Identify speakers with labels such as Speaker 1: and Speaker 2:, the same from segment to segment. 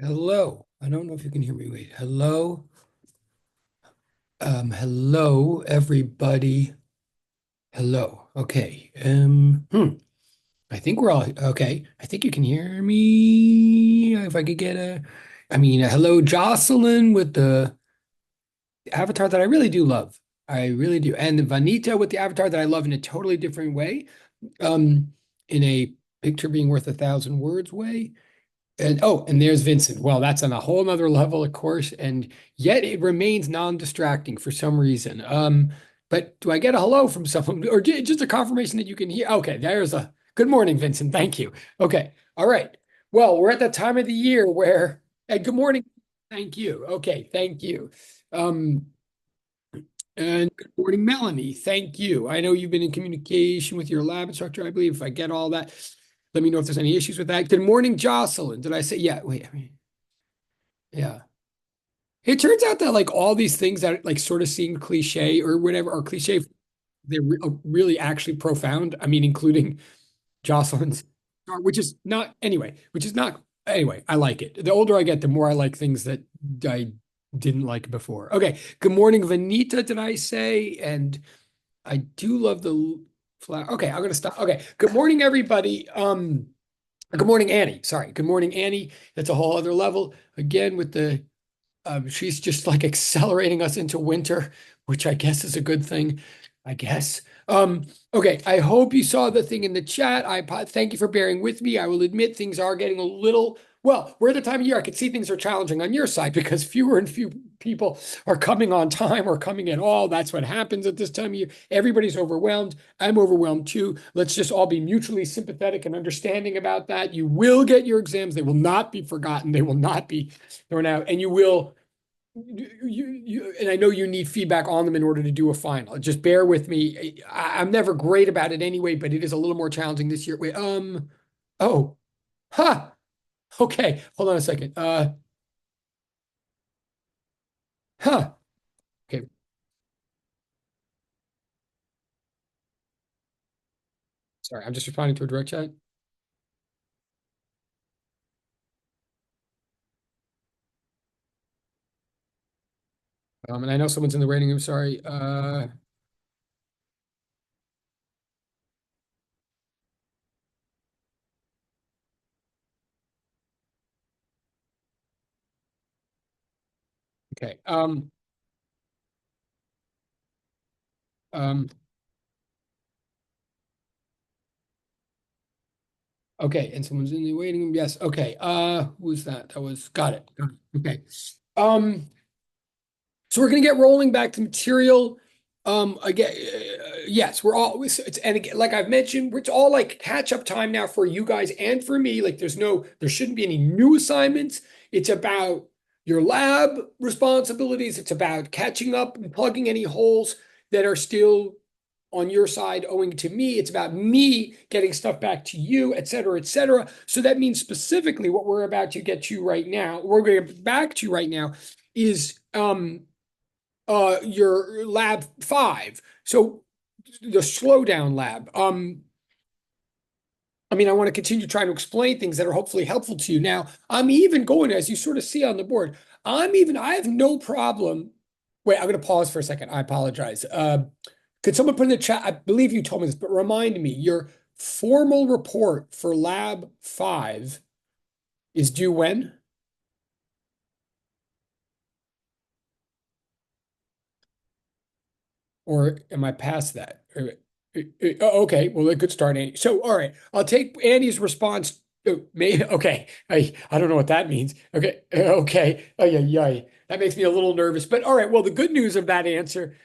Speaker 1: Hello. I don't know if you can hear me. Wait. Hello. Hello, everybody. Hello. Okay. I think we're all okay. I think you can hear me. If I could get hello, Jocelyn with the avatar that I really do love. I really do. And Vanita with the avatar that I love in a totally different way. Um, in a picture being worth 1,000 words way. And there's Vincent. Well, that's on a whole nother level, of course, and yet it remains non-distracting for some reason. But do I get a hello from someone or just a confirmation that you can hear? Okay, there's a good morning, Vincent. Thank you. Okay. All right. Well, we're at that time of the year where, good morning. Thank you. Okay, thank you. Um, and good morning, Melanie. Thank you. I know you've been in communication with your lab instructor, I believe. If I get all that, let me know if there's any issues with that. Good morning, Jocelyn. Did I say, yeah, wait, yeah. It turns out that like all these things that like sort of seem cliche or whatever are cliche, they're really actually profound. I mean, including Jocelyn's, which is not anyway, which is not anyway. I like it. The older I get, the more I like things that I didn't like before. Okay. Good morning, Vanita. Did I say? And I do love the flower. Okay, I'm gonna stop. Okay. Good morning, everybody. Good morning, Annie. Sorry. Good morning, Annie. That's a whole other level. Again, with the she's just like accelerating us into winter, which I guess is a good thing, I guess. Okay, I hope you saw the thing in the chat. Thank you for bearing with me. I will admit things are getting a little, well, we're at the time of year I could see things are challenging on your side because fewer and few people are coming on time or coming at all. That's what happens at this time of year. Everybody's overwhelmed. I'm overwhelmed too. Let's just all be mutually sympathetic and understanding about that. You will get your exams. They will not be forgotten. They will not be thrown out, and you will and I know you need feedback on them in order to do a final. Just bear with me. I'm never great about it anyway, but it is a little more challenging this year. Wait, oh, huh. Okay, hold on a second. Huh. Okay, sorry. I'm just responding to a direct chat. And I know someone's in the waiting room. Sorry. Okay. Um, okay, and someone's in the waiting room. Yes. Okay. Who was that? That was got it. Got it. Okay. Um, So we're going to get rolling back to material. Again, yes, we're all it's and again, like I've mentioned, it's all like catch up time now for you guys and for me. Like there shouldn't be any new assignments. It's about your lab responsibilities. It's about catching up and plugging any holes that are still on your side owing to me. It's about me getting stuff back to you, et cetera, et cetera. So that means specifically what we're about to get to right now, we're going to get back to right now is your lab 5. So the slowdown lab. I mean, I want to continue trying to explain things that are hopefully helpful to you. Now, I'm even going, as you sort of see on the board, I have no problem. Wait, I'm going to pause for a second. I apologize. Could someone put in the chat? I believe you told me this, but remind me, your formal report for lab 5 is due when? Or am I past that? Okay, well, a good start, Andy. So, all right, I'll take Andy's response. Okay, I don't know what that means. Okay, okay, that makes me a little nervous. But all right, well, the good news of that answer,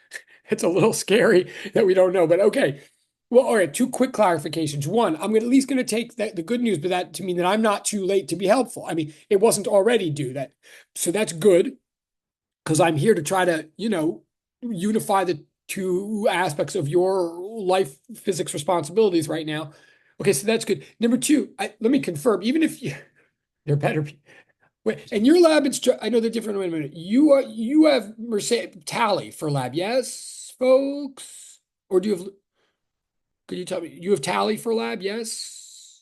Speaker 1: it's a little scary that we don't know. But okay, well, all right. Two quick clarifications. One, I'm at least going to take the good news, but that to mean that I'm not too late to be helpful. I mean, it wasn't already due that, so that's good because I'm here to try to, unify the two aspects of your life physics responsibilities right now. Okay, so that's good. Number two, let me confirm, even if you, there better be, wait, and your lab, I know they're different. Wait a minute. You have Mercedes Tally for lab, yes, folks? Or do you have, could you tell me, you have Tally for lab, yes?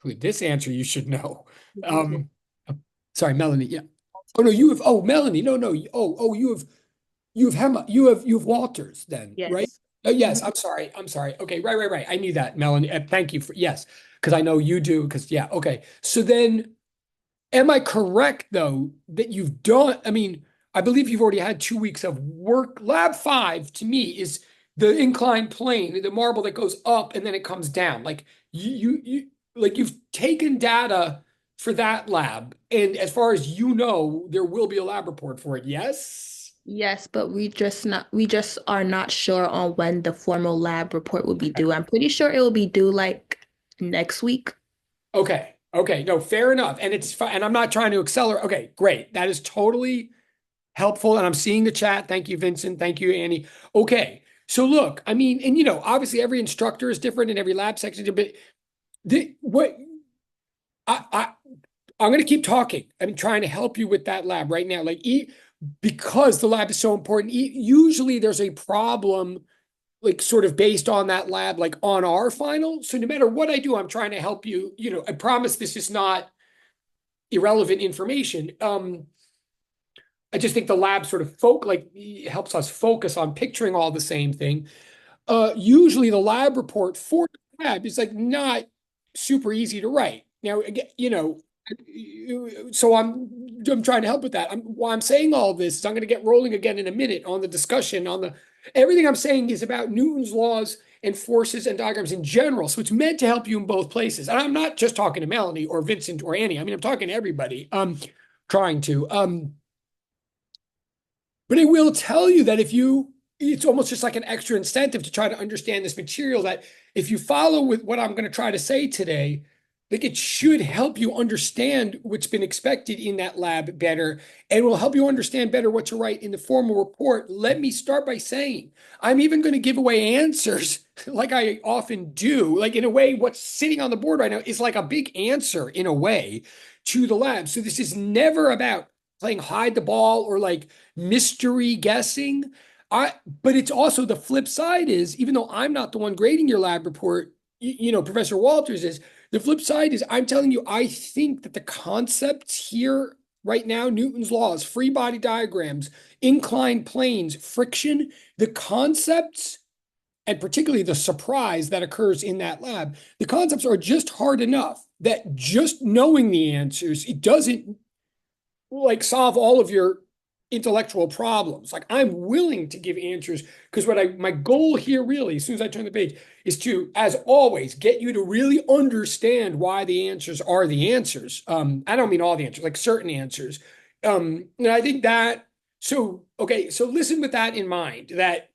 Speaker 1: This answer you should know.
Speaker 2: Google.
Speaker 1: Um, sorry, Melanie. Yeah. Oh no, you have. Oh, Melanie. No, no. Oh, you have Hema. You have Walters then, right?
Speaker 2: Yes.
Speaker 1: Oh,
Speaker 2: Mhm.
Speaker 1: yes. I'm sorry. I'm sorry. Okay. Right. Right. Right. I knew that, Melanie. Thank you for yes, because I know you do. Because yeah. Okay. So then. Am I correct, though, that you've done? I mean, I believe you've already had 2 weeks of work. Lab five to me is the inclined plane, the marble that goes up and then it comes down. Like like you've taken data for that lab, and as far as you know, there will be a lab report for it. Yes.
Speaker 2: Yes, but we just are not sure on when the formal lab report will be due. I'm pretty sure it will be due like next week.
Speaker 1: Okay. Okay. No, fair enough. And it's fine. And I'm not trying to accelerate. Okay, great. That is totally helpful. And I'm seeing the chat. Thank you, Vincent. Thank you, Annie. Okay. So look, I mean, and obviously every instructor is different and every lab section is different. But what I I'm going to keep talking. I'm trying to help you with that lab right now. Because the lab is so important. Usually there's a problem like sort of based on that lab, like on our final. So no matter what I do, I'm trying to help you. I promise this is not irrelevant information. I just think the lab sort of helps us focus on picturing all the same thing. Usually the lab report for the lab is like not super easy to write. Now, again, so I'm trying to help with that. Why I'm saying all this is I'm going to get rolling again in a minute on the discussion on the everything I'm saying is about Newton's laws and forces and diagrams in general. So it's meant to help you in both places. And I'm not just talking to Melanie or Vincent or Annie. I mean, I'm talking to everybody. Trying to. But it will tell you that it's almost just like an extra incentive to try to understand this material that if you follow with what I'm going to try to say today, like it should help you understand what's been expected in that lab better and will help you understand better what to write in the formal report. Let me start by saying I'm even going to give away answers like I often do. Like in a way, what's sitting on the board right now is like a big answer in a way to the lab. So this is never about playing hide the ball or like mystery guessing. But it's also the flip side is even though I'm not the one grading your lab report, Professor Walters is. The flip side is I'm telling you, I think that the concepts here right now, Newton's laws, free body diagrams, inclined planes, friction, the concepts, and particularly the surprise that occurs in that lab, the concepts are just hard enough that just knowing the answers, it doesn't like solve all of your intellectual problems. Like I'm willing to give answers because my goal here really, as soon as I turn the page, is to, as always, get you to really understand why the answers are the answers. I don't mean all the answers, like certain answers. And I think that so okay, so listen with that in mind that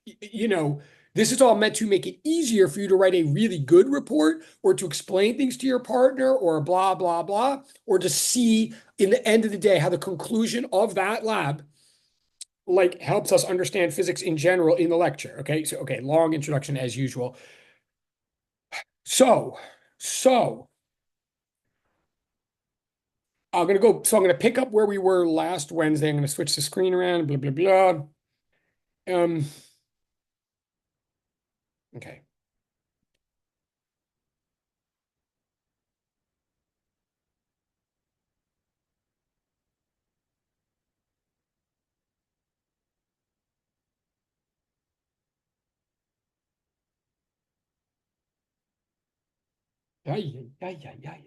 Speaker 1: this is all meant to make it easier for you to write a really good report or to explain things to your partner or blah blah blah or to see in the end of the day how the conclusion of that lab like helps us understand physics in general in the lecture. Okay. So, okay. Long introduction as usual. So I'm going to pick up where we were last Wednesday. I'm going to switch the screen around, blah, blah, blah. Um, okay. Ay, ay, ay, ay, ay.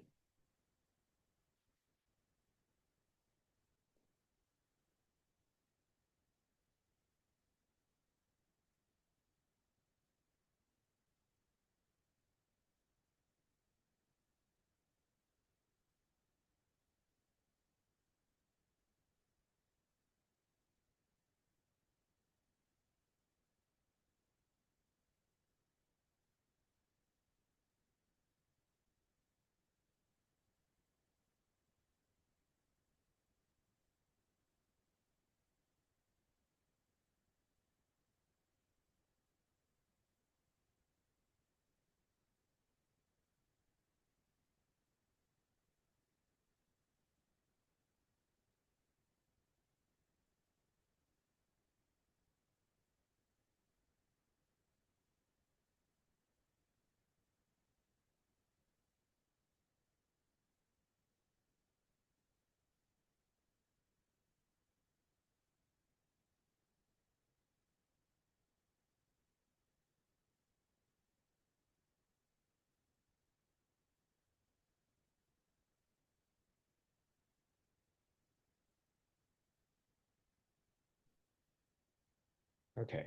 Speaker 1: Okay.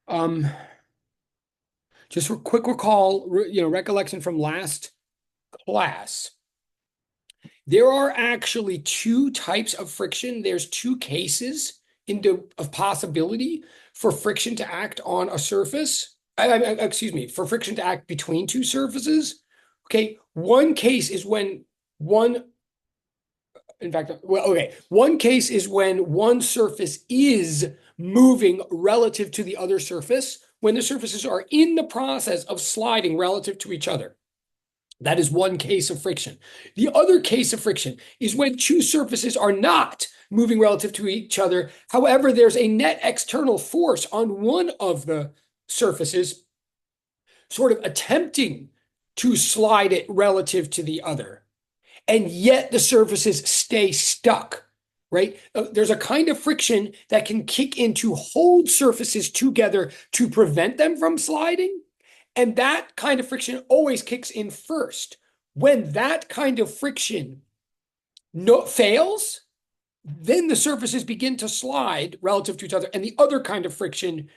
Speaker 1: Um, just a quick recall, recollection from last class. There are actually two types of friction. There's two cases of possibility for friction to act on a surface. Excuse me, for friction to act between two surfaces. Okay, one case is when one, in fact, well, okay, one case is when one surface is moving relative to the other surface, when the surfaces are in the process of sliding relative to each other. That is one case of friction. The other case of friction is when two surfaces are not moving relative to each other. However, there's a net external force on one of the surfaces, sort of attempting to slide it relative to the other. And yet the surfaces stay stuck, right? There's a kind of friction that can kick in to hold surfaces together to prevent them from sliding. And that kind of friction always kicks in first. When that kind of friction fails, then the surfaces begin to slide relative to each other, and the other kind of friction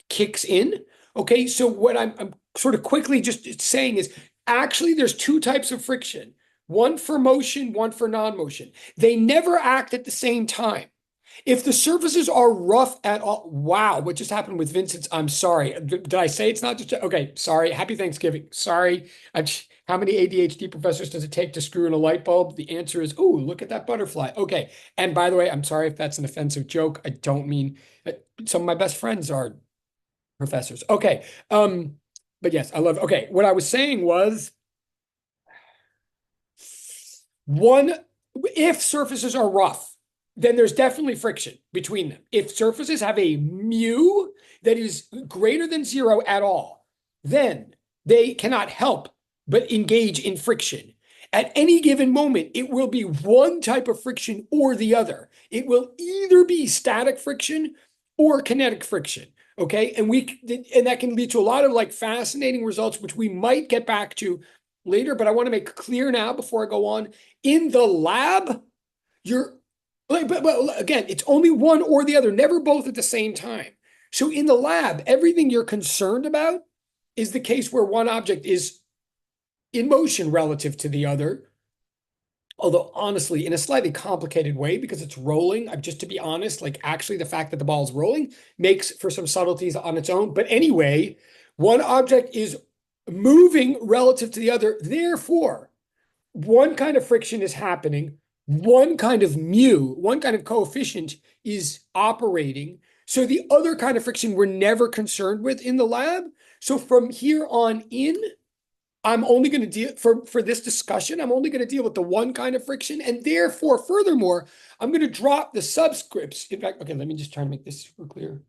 Speaker 1: kicks in. Okay, so what I'm sort of quickly just saying is actually there's two types of friction, one for motion, one for non-motion. They never act at the same time. If the surfaces are rough at all, wow, what just happened with Vincent's? I'm sorry. Did I say it's not just okay? Sorry. Happy Thanksgiving. Sorry. How many ADHD professors does it take to screw in a light bulb? The answer is, oh, look at that butterfly. Okay. And by the way, I'm sorry if that's an offensive joke. I don't mean some of my best friends are professors. Okay. But yes, I love. Okay. What I was saying was one, if surfaces are rough, then there's definitely friction between them. If surfaces have a mu that is greater than zero at all, then they cannot help but engage in friction. At any given moment, it will be one type of friction or the other. It will either be static friction or kinetic friction. Okay. And that can lead to a lot of like fascinating results, which we might get back to later, but I want to make clear now before I go on. In the lab, you're like, but again, it's only one or the other, never both at the same time. So in the lab, everything you're concerned about is the case where one object is in motion relative to the other. Although honestly, in a slightly complicated way, because it's rolling. Just to be honest, like actually the fact that the ball is rolling makes for some subtleties on its own. But anyway, one object is moving relative to the other. Therefore, one kind of friction is happening, one kind of mu, one kind of coefficient is operating. So the other kind of friction we're never concerned with in the lab. So from here on in, I'm only going to deal for this discussion, I'm only going to deal with the one kind of friction. And therefore, furthermore, I'm going to drop the subscripts. In fact, okay, let me just try to make this super clear.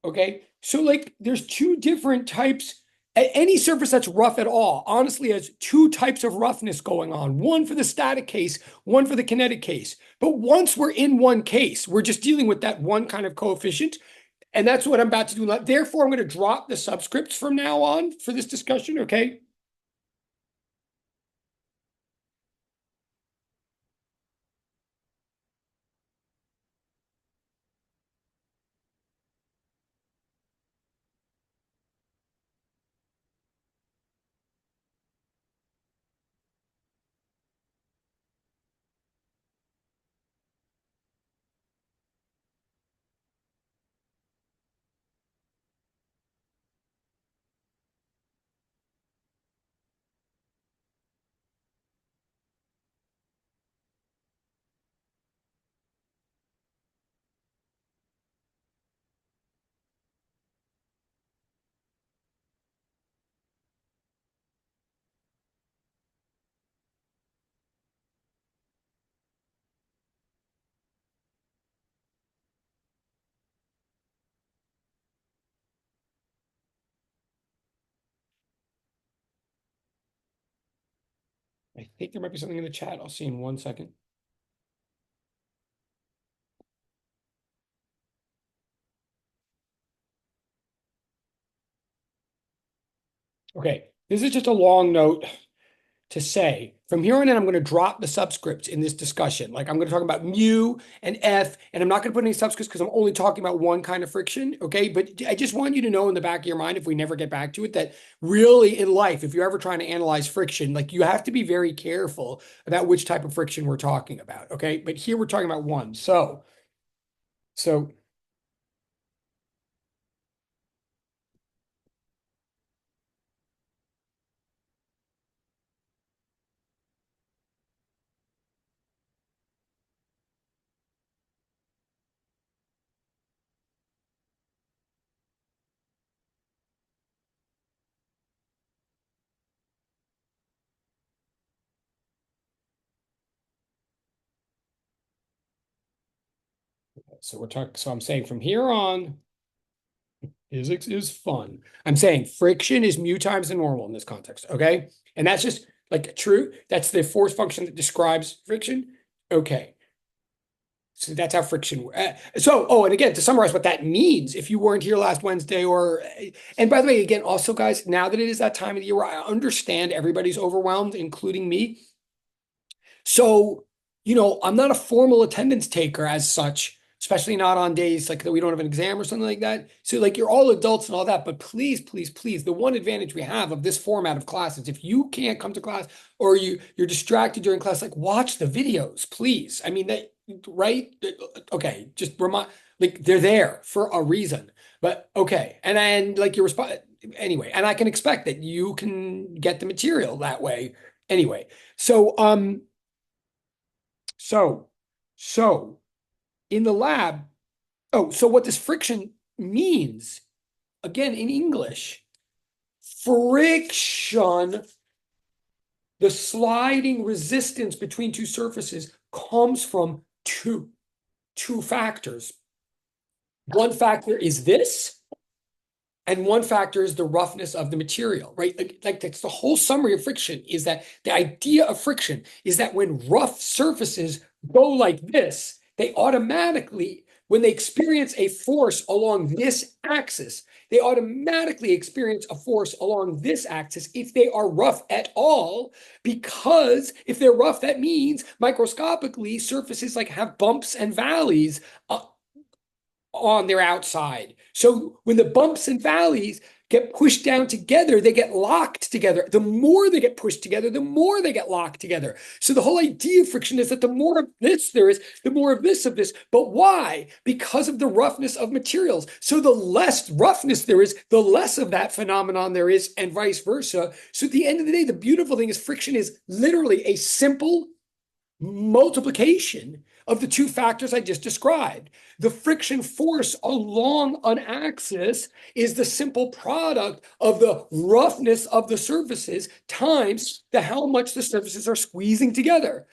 Speaker 1: Okay. So like there's two different types. Any surface that's rough at all, honestly, has two types of roughness going on. One for the static case, one for the kinetic case. But once we're in one case, we're just dealing with that one kind of coefficient. And that's what I'm about to do. Therefore, I'm going to drop the subscripts from now on for this discussion. Okay. I think there might be something in the chat. I'll see in 1 second. Okay, this is just a long note to say from here on in, I'm going to drop the subscripts in this discussion. Like I'm going to talk about mu and F, and I'm not going to put any subscripts because I'm only talking about one kind of friction. Okay. But I just want you to know in the back of your mind, if we never get back to it, that really in life, if you're ever trying to analyze friction, like you have to be very careful about which type of friction we're talking about. Okay. But here we're talking about one. So so we're talking, so I'm saying from here on, physics is fun. I'm saying friction is mu times the normal in this context. Okay. And that's just like true. That's the force function that describes friction. Okay. So that's how friction. Oh, and again, to summarize what that means, if you weren't here last Wednesday, and by the way, again, also, guys, now that it is that time of the year where I understand everybody's overwhelmed, including me. So, I'm not a formal attendance taker as such, especially not on days like that we don't have an exam or something like that. So, like, you're all adults and all that, but please, please, please, the one advantage we have of this format of class is if you can't come to class or you're distracted during class, like watch the videos, please. I mean, that right? Okay, just remind like they're there for a reason. But okay, and like your response anyway, and I can expect that you can get the material that way anyway. So, so, so in the lab, so what this friction means, again, in English, friction, the sliding resistance between two surfaces comes from two factors. One factor is this, and one factor is the roughness of the material, right? Like that's the whole summary of friction is that the idea of friction is that when rough surfaces go like this, they automatically, when they experience a force along this axis, they automatically experience a force along this axis if they are rough at all, because if they're rough, that means microscopically surfaces like have bumps and valleys on their outside. So when the bumps and valleys get pushed down together, they get locked together. The more they get pushed together, the more they get locked together. So the whole idea of friction is that the more of this there is, the more of this. But why? Because of the roughness of materials. So the less roughness there is, the less of that phenomenon there is, and vice versa. So at the end of the day, the beautiful thing is friction is literally a simple multiplication of the two factors I just described. The friction force along an axis is the simple product of the roughness of the surfaces times the how much the surfaces are squeezing together.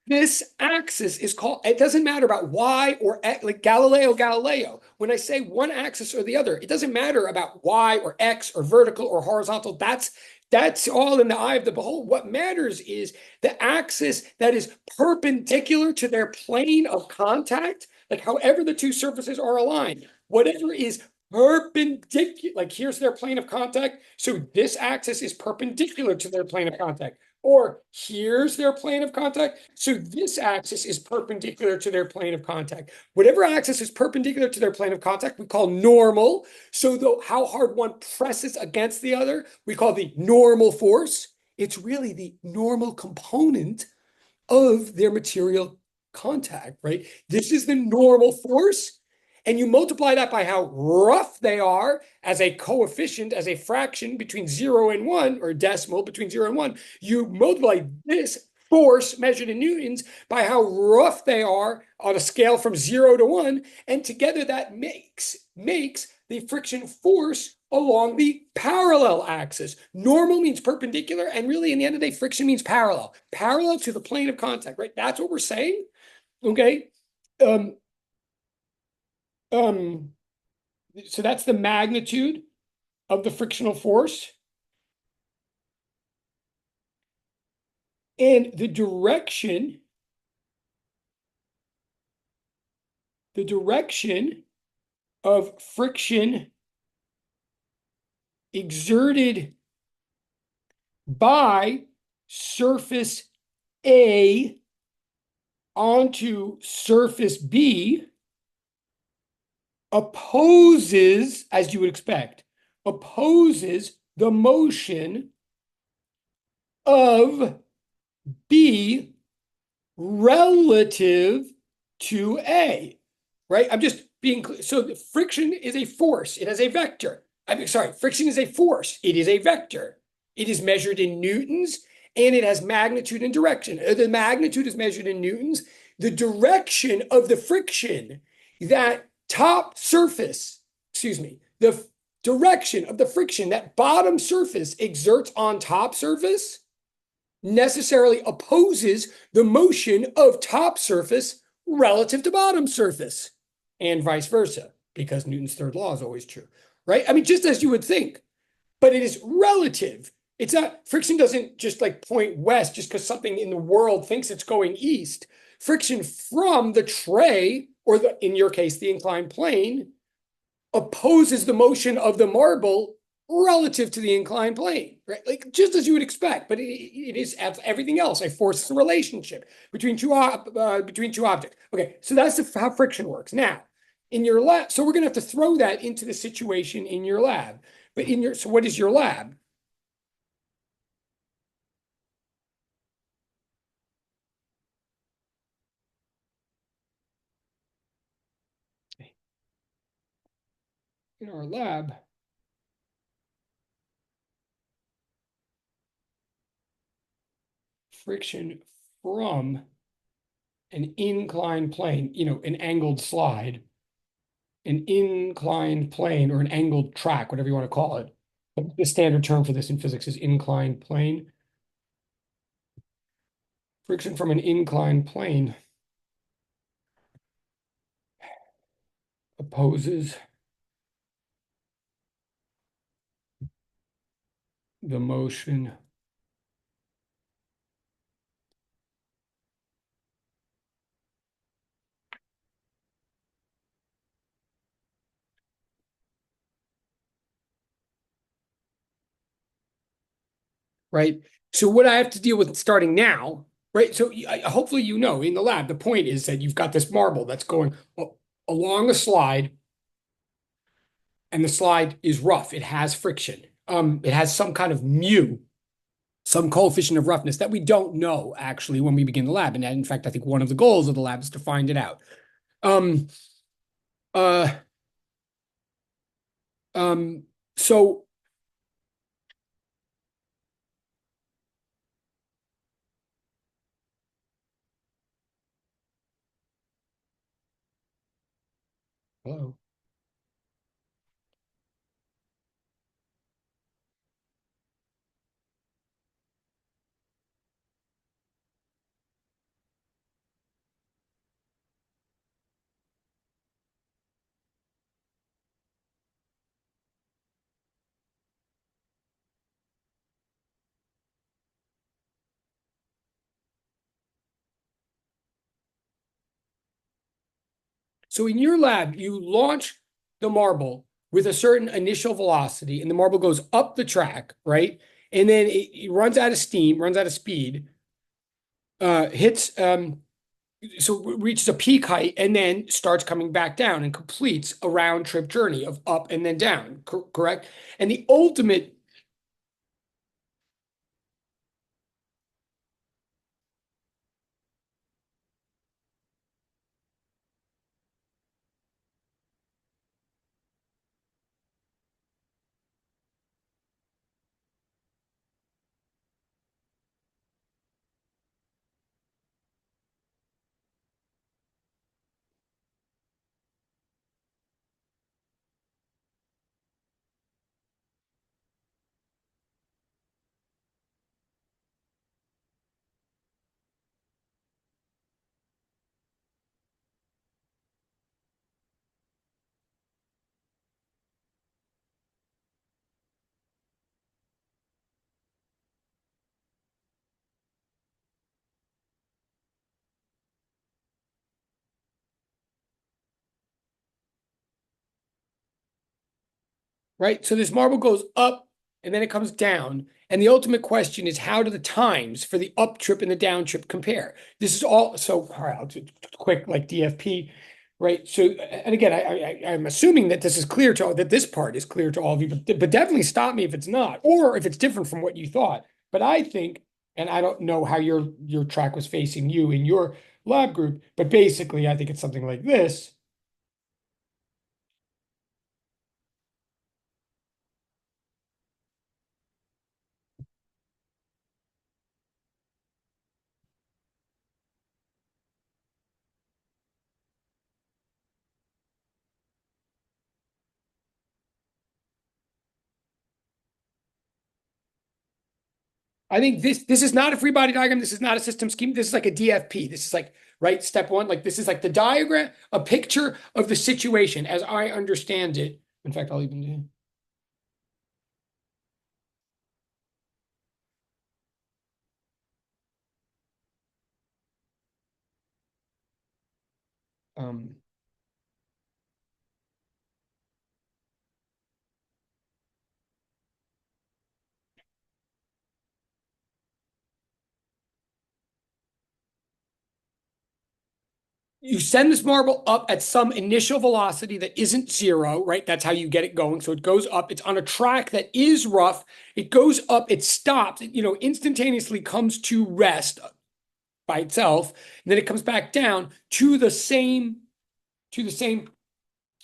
Speaker 1: This axis is called, it doesn't matter about Y or X, like Galileo. When I say one axis or the other, it doesn't matter about Y or X or vertical or horizontal. That's all in the eye of the beholder. What matters is the axis that is perpendicular to their plane of contact, like however the two surfaces are aligned, whatever is perpendicular, like here's their plane of contact. So this axis is perpendicular to their plane of contact. Or here's their plane of contact. So this axis is perpendicular to their plane of contact. Whatever axis is perpendicular to their plane of contact, we call normal. So how hard one presses against the other, we call the normal force. It's really the normal component of their material contact, right? This is the normal force. And you multiply that by how rough they are as a coefficient, as a fraction between 0 and 1, or decimal between 0 and 1. You multiply this force measured in newtons by how rough they are on a scale from 0 to 1. And together that makes the friction force along the parallel axis. Normal means perpendicular, and really, in the end of the day, friction means parallel to the plane of contact, right? That's what we're saying. Okay. Um, um, so that's the magnitude of the frictional force. And the direction of friction exerted by surface A onto surface B opposes, as you would expect, opposes the motion of B relative to A, right? I'm just being clear. So friction is a force. It has a vector. Sorry, friction is a force. It is a vector. It is measured in newtons and it has magnitude and direction. The magnitude is measured in newtons. The direction of the friction, that top surface, excuse me, the direction of the friction that bottom surface exerts on top surface necessarily opposes the motion of top surface relative to bottom surface, and vice versa, because Newton's third law is always true, right? I mean, just as you would think, but it is relative. It's not, friction doesn't just like point west just because something in the world thinks it's going east. Friction from the tray, or the, in your case, the inclined plane, opposes the motion of the marble relative to the inclined plane, right? Like just as you would expect, but it is everything else. I force the relationship between two objects. Okay, so that's how friction works. Now, in your lab, so we're going to have to throw that into the situation in your lab. But in your, so what is your lab? In our lab, friction from an inclined plane, an angled slide, an inclined plane or an angled track, whatever you want to call it. But the standard term for this in physics is inclined plane. Friction from an inclined plane opposes the motion right? So what I have to deal with starting now, right? So hopefully in the lab, the point is that you've got this marble that's going along a slide, and the slide is rough. It has friction. It has some kind of mu, some coefficient of roughness that we don't know actually when we begin the lab. And in fact, I think one of the goals of the lab is to find it out. Um, uh, um, so hello. So in your lab, you launch the marble with a certain initial velocity, and the marble goes up the track, right? And then it runs out of steam, runs out of speed, hits so reaches a peak height, and then starts coming back down and completes a round trip journey of up and then down, correct? And the ultimate, right? So this marble goes up and then it comes down. And the ultimate question is, how do the times for the up trip and the down trip compare? This is all, so, all right, I'll do quick, like DFP, right? So, and again, I'm assuming that this is clear to all, that this part is clear to all of you, but definitely stop me if it's not, or if it's different from what you thought. But I think, and I don't know how your track was facing you in your lab group, but basically, I think it's something like this. I think this is not a free body diagram. This is not a system scheme. This is like a DFP. This is like, right, step one. Like this is like the diagram, a picture of the situation as I understand it. In fact, I'll even do. Um, you send this marble up at some initial velocity that isn't zero, right? That's how you get it going. So it goes up. It's on a track that is rough. It goes up. It stops. It, instantaneously comes to rest by itself, and then it comes back down to the same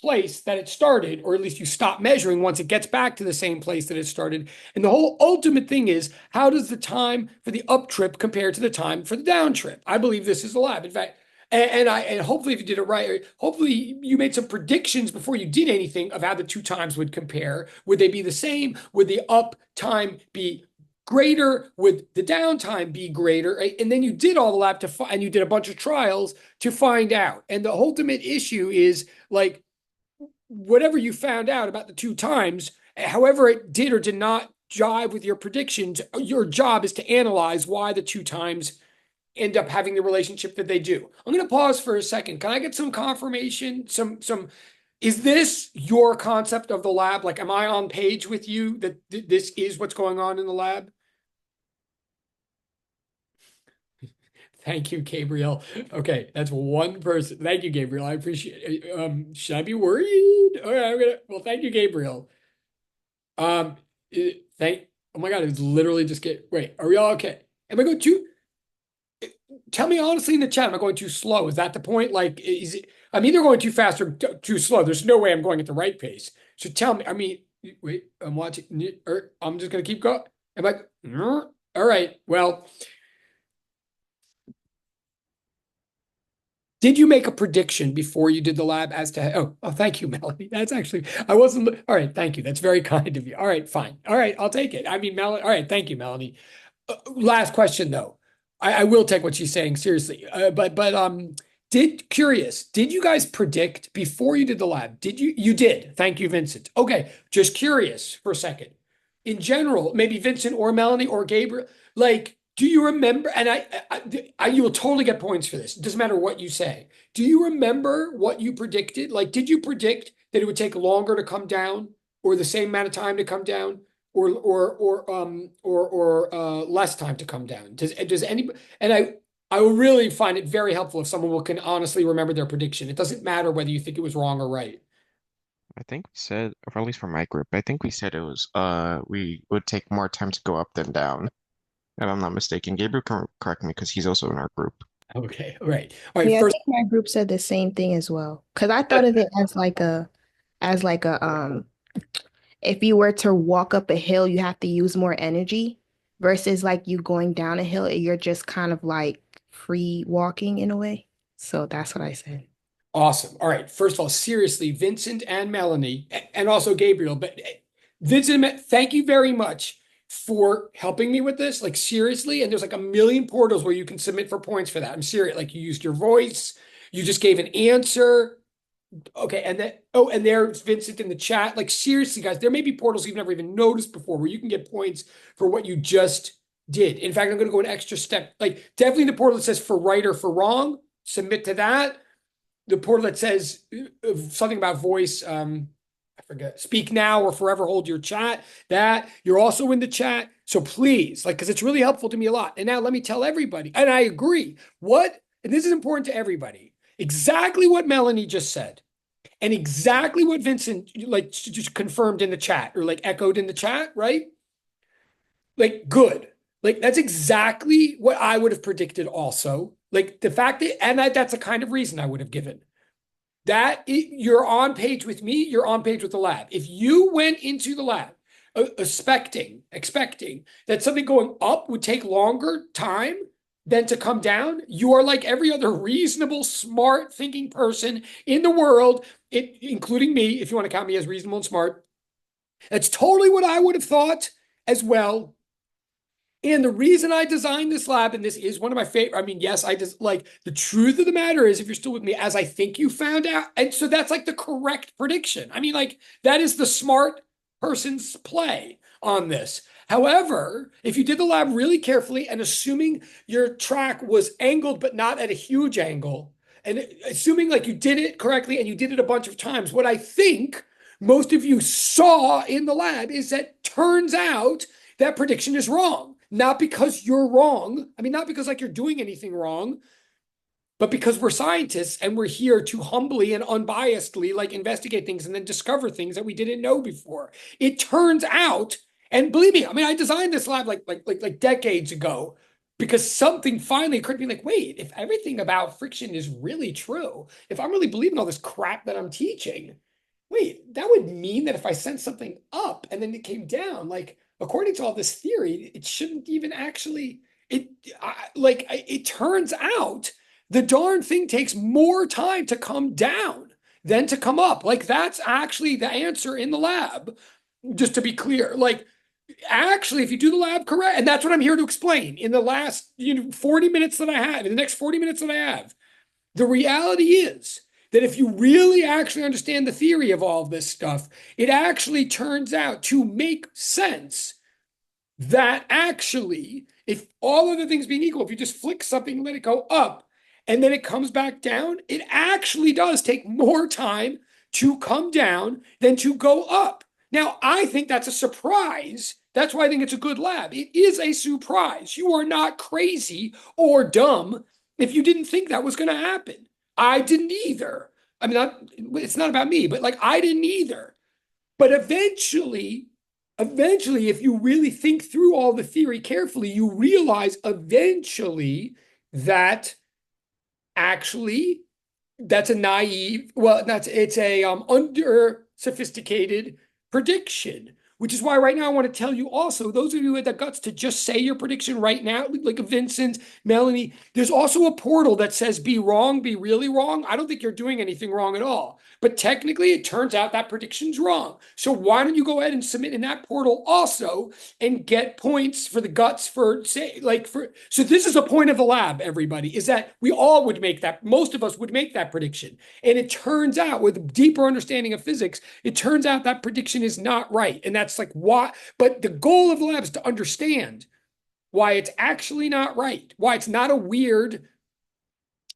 Speaker 1: place that it started, or at least you stop measuring once it gets back to the same place that it started. And the whole ultimate thing is, how does the time for the up trip compare to the time for the down trip? I believe this is a lab. In fact, and hopefully if you did it right, hopefully you made some predictions before you did anything of how the two times would compare. Would they be the same? Would the up time be greater? Would the downtime be greater? Right? And then you did all the lab and you did a bunch of trials to find out. And the ultimate issue is like, whatever you found out about the two times, however it did or did not jive with your predictions, your job is to analyze why the two times end up having the relationship that they do. I'm going to pause for a second. Can I get some confirmation? Is this your concept of the lab? Like, am I on page with you that this is what's going on in the lab? Thank you, Gabriel. Okay, that's one person. Thank you, Gabriel. I appreciate it. Should I be worried? All right, well, thank you, Gabriel. Um, thank. Oh my God, it's literally just get. Wait, are we all okay? Am I going too? Tell me honestly in the chat. Am I going too slow? Is that the point? Like, is it? I'm either going too fast or too slow. There's no way I'm going at the right pace. So tell me. I mean, wait. I'm watching. Or I'm just gonna keep going. Am I? All right. Well. Did you make a prediction before you did the lab as to, thank you, Melanie. That's actually, I wasn't, all right, thank you. That's very kind of you. All right, fine. All right, I'll take it. I mean, Melanie, all right, thank you, Melanie. Last question though. I will take what she's saying seriously. But did you guys predict before you did the lab? You did. Thank you, Vincent. Okay, just curious for a second. In general, maybe Vincent or Melanie or Gabriel, like, do you remember? And you will totally get points for this. It doesn't matter what you say. Do you remember what you predicted? Like, did you predict that it would take longer to come down, or the same amount of time to come down, or less time to come down? Does anybody? And I will really find it very helpful if someone can honestly remember their prediction. It doesn't matter whether you think it was wrong or right.
Speaker 3: I think we said, or at least for my group, I think we said it was we would take more time to go up than down. If I'm not mistaken. Gabriel can correct me because he's also in our group.
Speaker 1: Okay, all right, all right.
Speaker 2: Yeah, I
Speaker 1: First,
Speaker 2: think my group said the same thing as well. Because I thought of it as like a if you were to walk up a hill, you have to use more energy versus like you going down a hill, you're just kind of like free walking in a way. So that's what I said.
Speaker 1: awesome. All right. First of all, seriously, Vincent and Melanie, and also Gabriel, but Vincent, thank you very much for helping me with this. Like, seriously. And there's like a million portals where you can submit for points for that. I'm serious. Like, you used your voice, you just gave an answer. Okay. And then, and there's Vincent in the chat. Like, seriously, guys, there may be portals you've never even noticed before where you can get points for what you just did. In fact, I'm going to go an extra step. Like, definitely the portal that says for right or for wrong, submit to that. The portal that says something about voice. I forget, speak now or forever hold your chat. That you're also in the chat. So please, like, because it's really helpful to me a lot. And now let me tell everybody, and I agree, and this is important to everybody, exactly what Melanie just said. And exactly what Vincent like just confirmed in the chat or like echoed in the chat, right? Like good. Like that's exactly what I would have predicted also. Like the fact that, and that's the kind of reason I would have given. You're on page with me, you're on page with the lab. If you went into the lab expecting that something going up would take longer time than to come down, you are like every other reasonable, smart thinking person in the world, including me, if you want to count me as reasonable and smart. That's totally what I would have thought as well. And the reason I designed this lab, and this is one of my favorite, I mean, yes, I just like the truth of the matter is, if you're still with me, as I think you found out. And so that's like the correct prediction. I mean, like that is the smart person's play on this. However, if you did the lab really carefully and assuming your track was angled, but not at a huge angle, and assuming like you did it correctly and you did it a bunch of times, what I think most of you saw in the lab is that turns out that prediction is wrong. Not because you're wrong. I mean, not because like you're doing anything wrong, but because we're scientists and we're here to humbly and unbiasedly like investigate things and then discover things that we didn't know before. It turns out, and believe me, I mean, I designed this lab like decades ago because something finally occurred to me like, wait, if everything about friction is really true, if I'm really believing all this crap that I'm teaching, wait, that would mean that if I sent something up and then it came down, like according to all this theory, it shouldn't even actually. It turns out the darn thing takes more time to come down than to come up. Like that's actually the answer in the lab. Just to be clear, like actually, if you do the lab correct, and that's what I'm here to explain in the last 40 minutes that I have, in the next 40 minutes that I have, the reality is that if you really actually understand the theory of all of this stuff, it actually turns out to make sense that actually, if all other things being equal, if you just flick something and let it go up and then it comes back down, it actually does take more time to come down than to go up. Now, I think that's a surprise. That's why I think it's a good lab. It is a surprise. You are not crazy or dumb if you didn't think that was going to happen. I didn't either. I mean, it's not about me, but like I didn't either. But eventually, if you really think through all the theory carefully, you realize eventually that actually that's a naive, well, it's a under sophisticated prediction, which is why right now I want to tell you also, those of you who had the guts to just say your prediction right now, like Vincent, Melanie, there's also a portal that says be wrong, be really wrong. I don't think you're doing anything wrong at all. But technically, it turns out that prediction's wrong. So why don't you go ahead and submit in that portal also and get points for the guts for say like for so this is a point of the lab, everybody, is that we all would make that, most of us would make that prediction. And it turns out with deeper understanding of physics, it turns out that prediction is not right. And that's like why, but the goal of the lab is to understand why it's actually not right, why it's not a weird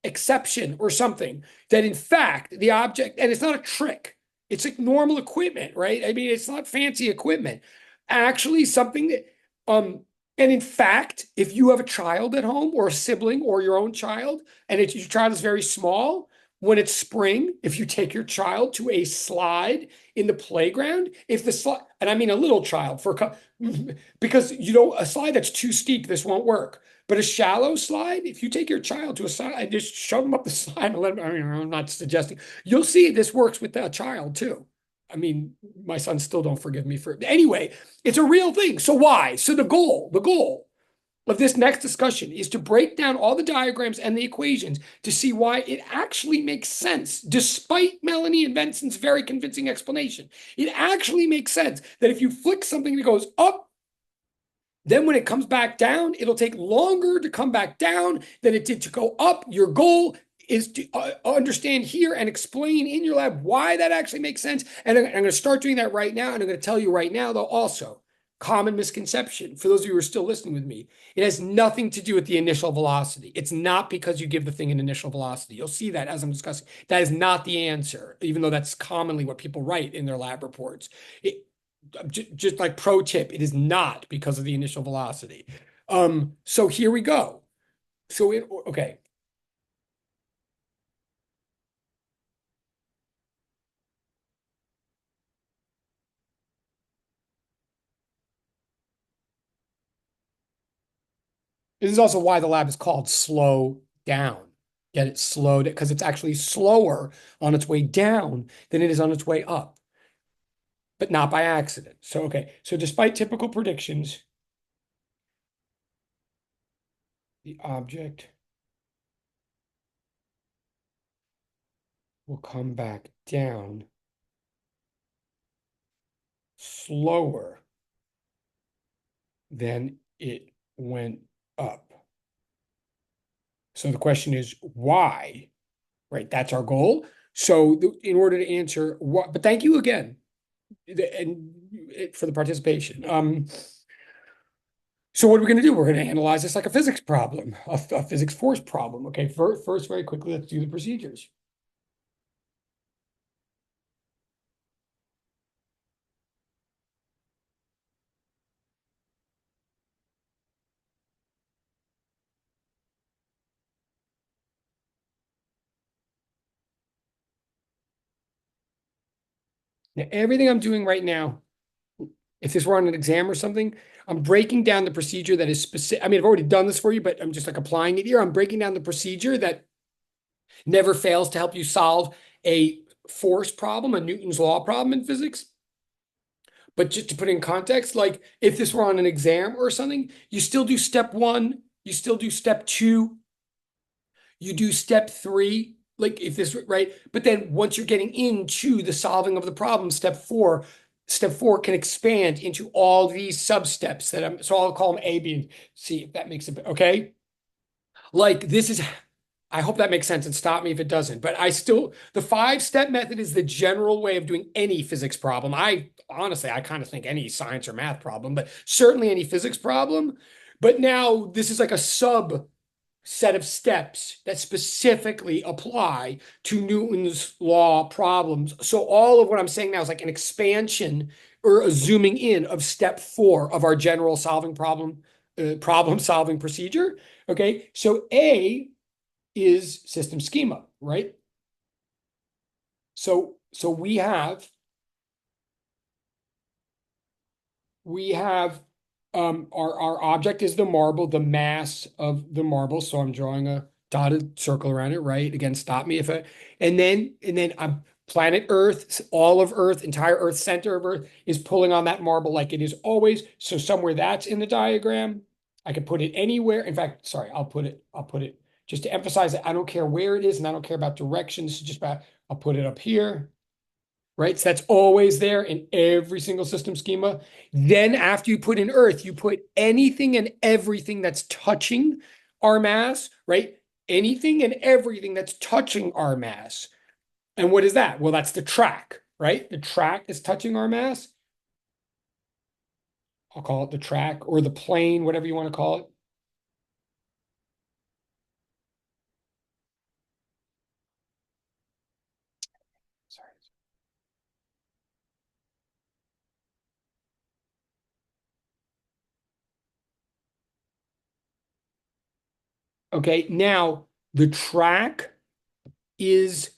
Speaker 1: exception or something, that in fact the object, and it's not a trick, it's like normal equipment, right? I mean, it's not fancy equipment, actually something that and in fact, if you have a child at home or a sibling or your own child, and your child is very small, when it's spring, if you take your child to a slide in the playground, if the slide, and I mean a little child because a slide that's too steep, this won't work. But a shallow slide, if you take your child to a slide and just shove them up the slide and let them, I mean, I'm not suggesting, you'll see this works with that child too. I mean, my sons still don't forgive me for it. Anyway, it's a real thing. So why? So the goal of this next discussion is to break down all the diagrams and the equations to see why it actually makes sense, despite Melanie and Benson's very convincing explanation. It actually makes sense that if you flick something that goes up, then when it comes back down, it'll take longer to come back down than it did to go up. Your goal is to understand here and explain in your lab why that actually makes sense. And I'm going to start doing that right now. And I'm going to tell you right now, though, also, common misconception for those of you who are still listening with me. It has nothing to do with the initial velocity. It's not because you give the thing an initial velocity. You'll see that as I'm discussing. That is not the answer, even though that's commonly what people write in their lab reports. Just like pro tip, it is not because of the initial velocity. So here we go. Okay. This is also why the lab is called slow down. Get it slowed because it's actually slower on its way down than it is on its way up, but not by accident. So, okay. So despite typical predictions, the object will come back down slower than it went up. So the question is why, right? That's our goal. So in order to answer what, but thank you again and for the participation. So what are we going to do? We're going to analyze this like a physics problem, a physics force problem. Okay, first, very quickly, let's do the procedures. Now, everything I'm doing right now, if this were on an exam or something, I'm breaking down the procedure that is specific. I mean, I've already done this for you, but I'm just like applying it here. I'm breaking down the procedure that never fails to help you solve a force problem, a Newton's law problem in physics. But just to put in context, like if this were on an exam or something, you still do step one, you still do step two, you do step three, like if this, right? But then once you're getting into the solving of the problem, step four can expand into all these sub steps so I'll call them A, B, and C, if that makes it, okay? Like this is, I hope that makes sense and stop me if it doesn't. But the 5-step method is the general way of doing any physics problem. I honestly, I kind of think any science or math problem, but certainly any physics problem. But now this is like a sub set of steps that specifically apply to Newton's law problems. So all of what I'm saying now is like an expansion or a zooming in of step 4 of our general problem solving procedure. Okay, so A is system schema, right? So we have our object is the marble, the mass of the marble. So I'm drawing a dotted circle around it, right? Again, stop me if I and then I'm planet Earth, all of Earth, entire Earth, center of Earth is pulling on that marble like it is always. So somewhere that's in the diagram. I could put it anywhere. In fact, sorry, I'll put it just to emphasize that I don't care where it is and I don't care about directions. Just about I'll put it up here, right? So that's always there in every single system schema. Then after you put in Earth, you put anything and everything that's touching our mass, right? Anything and everything that's touching our mass. And what is that? Well, that's the track, right? The track is touching our mass. I'll call it the track or the plane, whatever you want to call it. Sorry. Okay, now the track is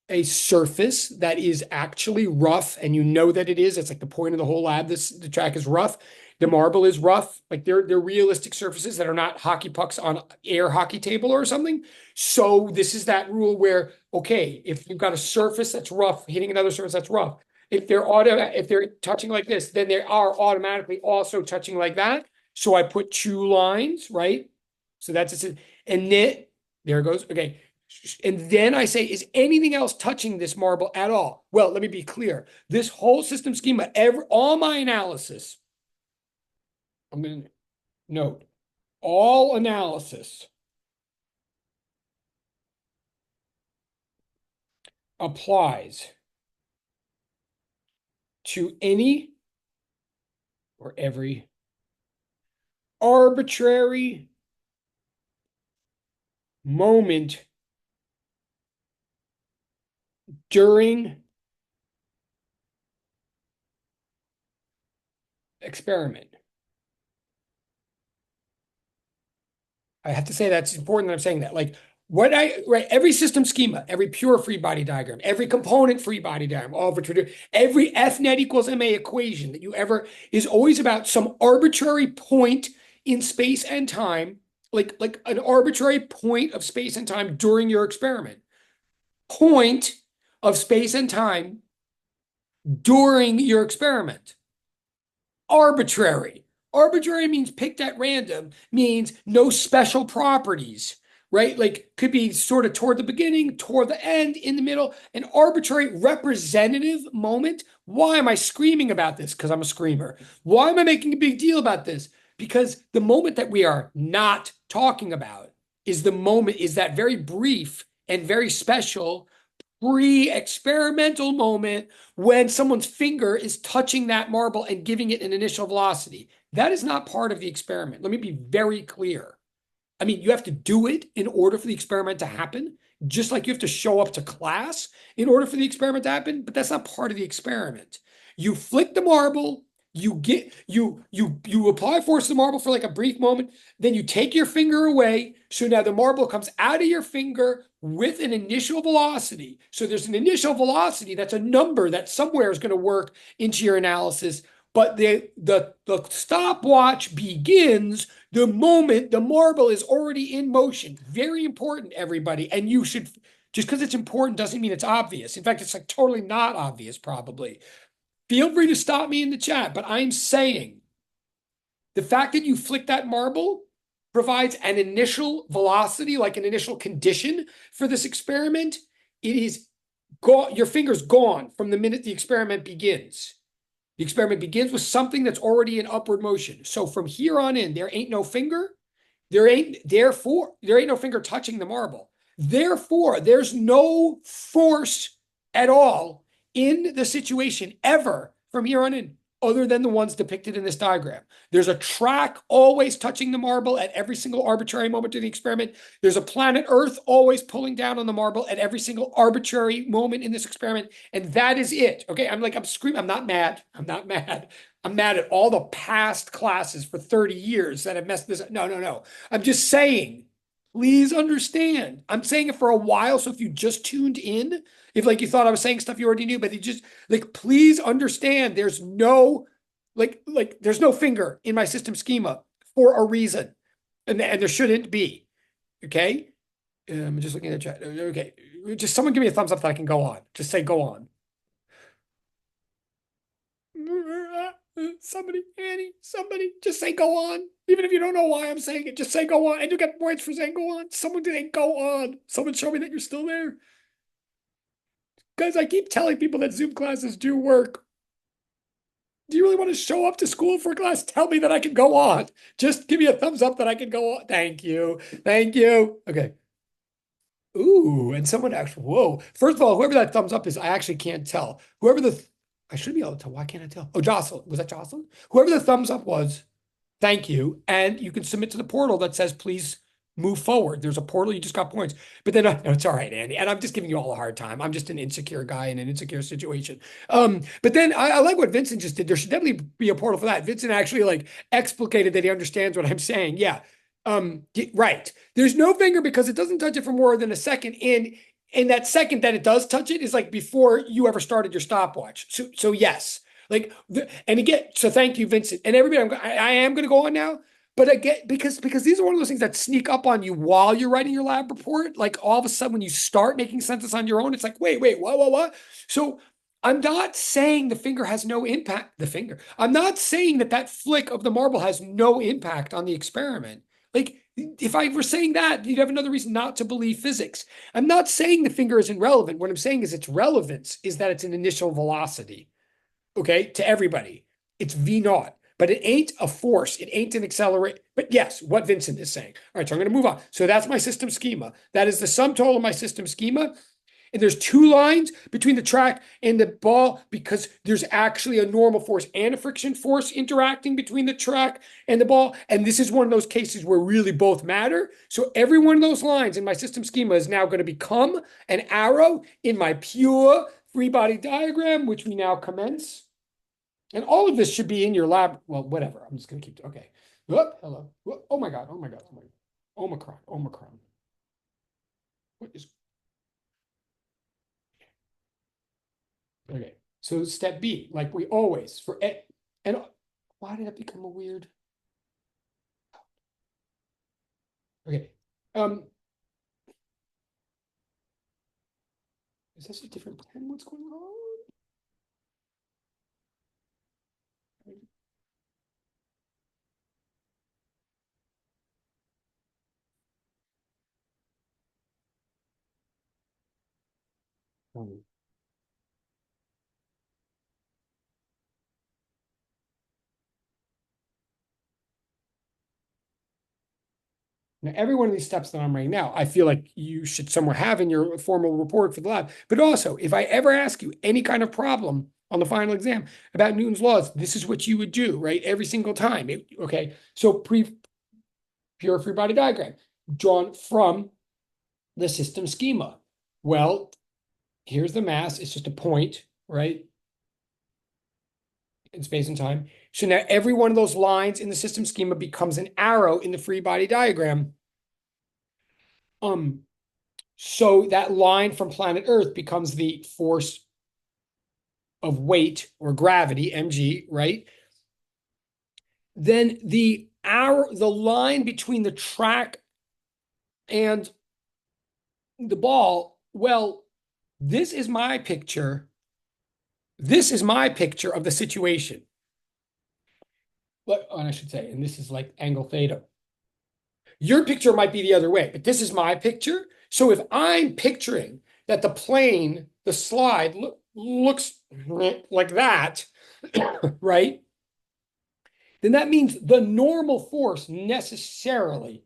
Speaker 1: a surface that is actually rough, and you know that it is. It's like the point of the whole lab. The track is rough. The marble is rough. Like they're realistic surfaces that are not hockey pucks on air hockey table or something. So this is that rule where, okay, if you've got a surface that's rough hitting another surface that's rough, if they're touching like this, then they are automatically also touching like that. So I put 2 lines, right? So that's it. And then there it goes. Okay. And then I say, is anything else touching this marble at all? Well, let me be clear. This whole system schema, all my analysis, I'm going to note, all analysis applies to any or every arbitrary moment during experiment. I have to say that's important that I'm saying that. Like every system schema, every pure free body diagram, every component free body diagram, every F net equals MA equation that you ever is always about some arbitrary point in space and time, like an arbitrary point of space and time during your experiment. Point of space and time during your experiment. Arbitrary. Arbitrary means picked at random, means no special properties, right? Like could be sort of toward the beginning, toward the end, in the middle, an arbitrary representative moment. Why am I screaming about this? Because I'm a screamer. Why am I making a big deal about this? Because the moment that we are not talking about is the moment, is that very brief and very special pre-experimental moment when someone's finger is touching that marble and giving it an initial velocity. That is not part of the experiment. Let me be very clear. I mean, you have to do it in order for the experiment to happen, just like you have to show up to class in order for the experiment to happen, but that's not part of the experiment. You flick the marble, you apply force to the marble for like a brief moment, then you take your finger away. So now the marble comes out of your finger with an initial velocity. So there's an initial velocity that's a number that somewhere is going to work into your analysis. But the stopwatch begins the moment the marble is already in motion. Very important, everybody. And you should, just because it's important doesn't mean it's obvious. In fact, it's like totally not obvious, probably. Feel free to stop me in the chat, but I'm saying the fact that you flick that marble provides an initial velocity, like an initial condition for this experiment. It is gone, your finger's gone from the minute the experiment begins. The experiment begins with something that's already in upward motion. So from here on in, there ain't no finger. Therefore, there ain't no finger touching the marble. Therefore, there's no force at all in the situation ever from here on in, other than the ones depicted in this diagram. There's a track always touching the marble at every single arbitrary moment of the experiment. There's a planet Earth always pulling down on the marble at every single arbitrary moment in this experiment. And that is it. Okay, I'm screaming. I'm not mad. I'm not mad. I'm mad at all the past classes for 30 years that have messed this up. No. I'm just saying, please understand. I'm saying it for a while. So if you just tuned in, if like you thought I was saying stuff you already knew, but you just like, please understand there's no there's no finger in my system schema for a reason. And there shouldn't be. Okay. I'm just looking at the chat. Okay. Just someone give me a thumbs up that I can go on. Just say go on. Somebody, Annie, somebody, just say go on. Even if you don't know why I'm saying it, just say go on. And you get points for saying go on. Someone didn't go on. Someone show me that you're still there. Guys, I keep telling people that Zoom classes do work. Do you really want to show up to school for a class? Tell me that I can go on. Just give me a thumbs up that I can go on. Thank you. Thank you. Okay. Ooh, and someone actually, whoa. First of all, whoever that thumbs up is, I actually can't tell. I should be able to tell. Why can't I tell? Oh, Jocelyn. Was that Jocelyn? Whoever the thumbs up was, thank you. And you can submit to the portal that says, please move forward. There's a portal. You just got points. But then, no, it's all right, Andy. And I'm just giving you all a hard time. I'm just an insecure guy in an insecure situation. But then I like what Vincent just did. There should definitely be a portal for that. Vincent actually like explicated that he understands what I'm saying. Yeah. Right. There's no finger because it doesn't touch it for more than a second. And in that second that it does touch it is like before you ever started your stopwatch. So yes. And again, so thank you, Vincent. And everybody, I am going to go on now. But again, because these are one of those things that sneak up on you while you're writing your lab report. Like all of a sudden, when you start making sentences on your own, it's like, wait, what? So I'm not saying the finger has no impact. I'm not saying that flick of the marble has no impact on the experiment. Like if I were saying that, you'd have another reason not to believe physics. I'm not saying the finger isn't relevant. What I'm saying is its relevance is that it's an initial velocity. Okay, to everybody, it's V naught. But it ain't a force. It ain't an accelerate. But yes, what Vincent is saying. All right, so I'm going to move on. So that's my system schema. That is the sum total of my system schema. And there's two lines between the track and the ball because there's actually a normal force and a friction force interacting between the track and the ball. And this is one of those cases where really both matter. So every one of those lines in my system schema is now going to become an arrow in my pure free body diagram, which we now commence. And all of this should be in your lab. Well, whatever. I'm just going to keep. Okay. Whoop, hello. Whoop, oh my God. Oh my God. Oh my God. Omicron. Omicron. What is. Okay. So step B, like we always for it. And why did that become a weird? Okay. Is this a different plan? What's going on? Now, every one of these steps that I'm writing now, I feel like you should somewhere have in your formal report for the lab. But also, if I ever ask you any kind of problem on the final exam about Newton's laws, this is what you would do, right? Every single time. Okay. So pure free body diagram drawn from the system schema. Well, here's the mass. It's just a point, right? In space and time. So now every one of those lines in the system schema becomes an arrow in the free body diagram. So that line from planet Earth becomes the force of weight or gravity, mg, right? Then the line between the track and the ball, well, this is my picture. This is my picture of the situation. What I should say, and this is like angle theta. Your picture might be the other way, but this is my picture. So if I'm picturing that the plane, the slide looks like that, right? Then that means the normal force necessarily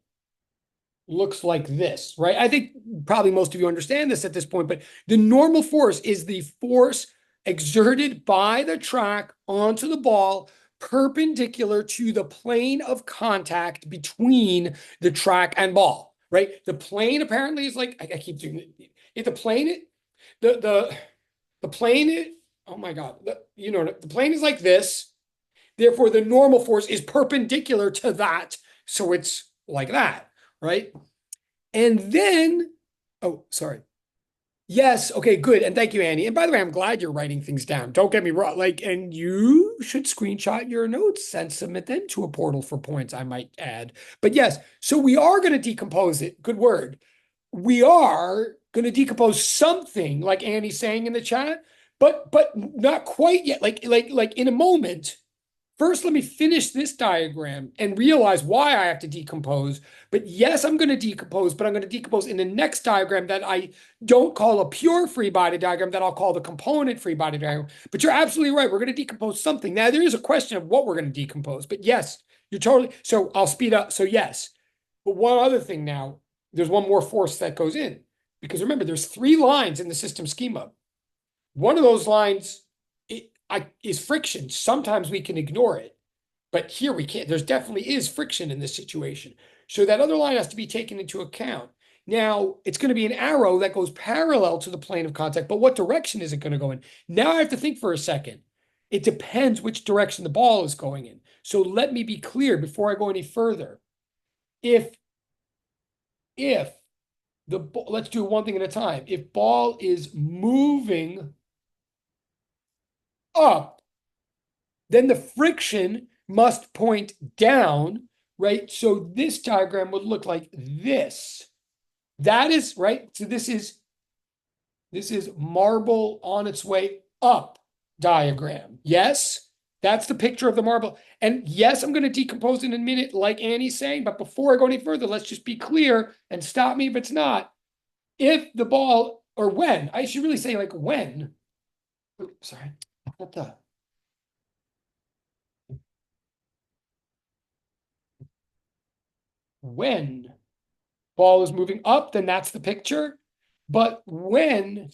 Speaker 1: looks like this, right? I think probably most of you understand this at this point, but the normal force is the force exerted by the track onto the ball perpendicular to the plane of contact between the track and ball, right? The plane apparently is like, I keep doing it. If the plane, the plane, oh my God, the plane is like this. Therefore, the normal force is perpendicular to that. So it's like that, right? And then, oh, sorry. Yes. Okay, good. And thank you, Annie. And by the way, I'm glad you're writing things down. Don't get me wrong. Like, and you should screenshot your notes and submit them to a portal for points, I might add. But yes, so we are going to decompose it. Good word. We are going to decompose something, like Annie's saying in the chat, but not quite yet. Like in a moment. First, let me finish this diagram and realize why I have to decompose. But yes, I'm going to decompose, but I'm going to decompose in the next diagram that I don't call a pure free body diagram, that I'll call the component free body diagram. But you're absolutely right. We're going to decompose something. Now, there is a question of what we're going to decompose. But yes, you're totally. So I'll speed up. So yes. But one other thing now, there's one more force that goes in. Because remember, there's three lines in the system schema. One of those lines is friction. Sometimes we can ignore it, but here we can't. There's definitely is friction in this situation. So that other line has to be taken into account. Now, it's going to be an arrow that goes parallel to the plane of contact, but what direction is it going to go in? Now I have to think for a second. It depends which direction the ball is going in. So let me be clear before I go any further. If let's do one thing at a time. If ball is moving up, then the friction must point down, right? So this diagram would look like this. That is right. So this is marble on its way up diagram. Yes, that's the picture of the marble. And yes, I'm going to decompose in a minute, like Annie's saying. But before I go any further, let's just be clear and stop me if it's not. If the ball, or when, I should really say like when. Oops, sorry, what the? When ball is moving up, then that's the picture. But when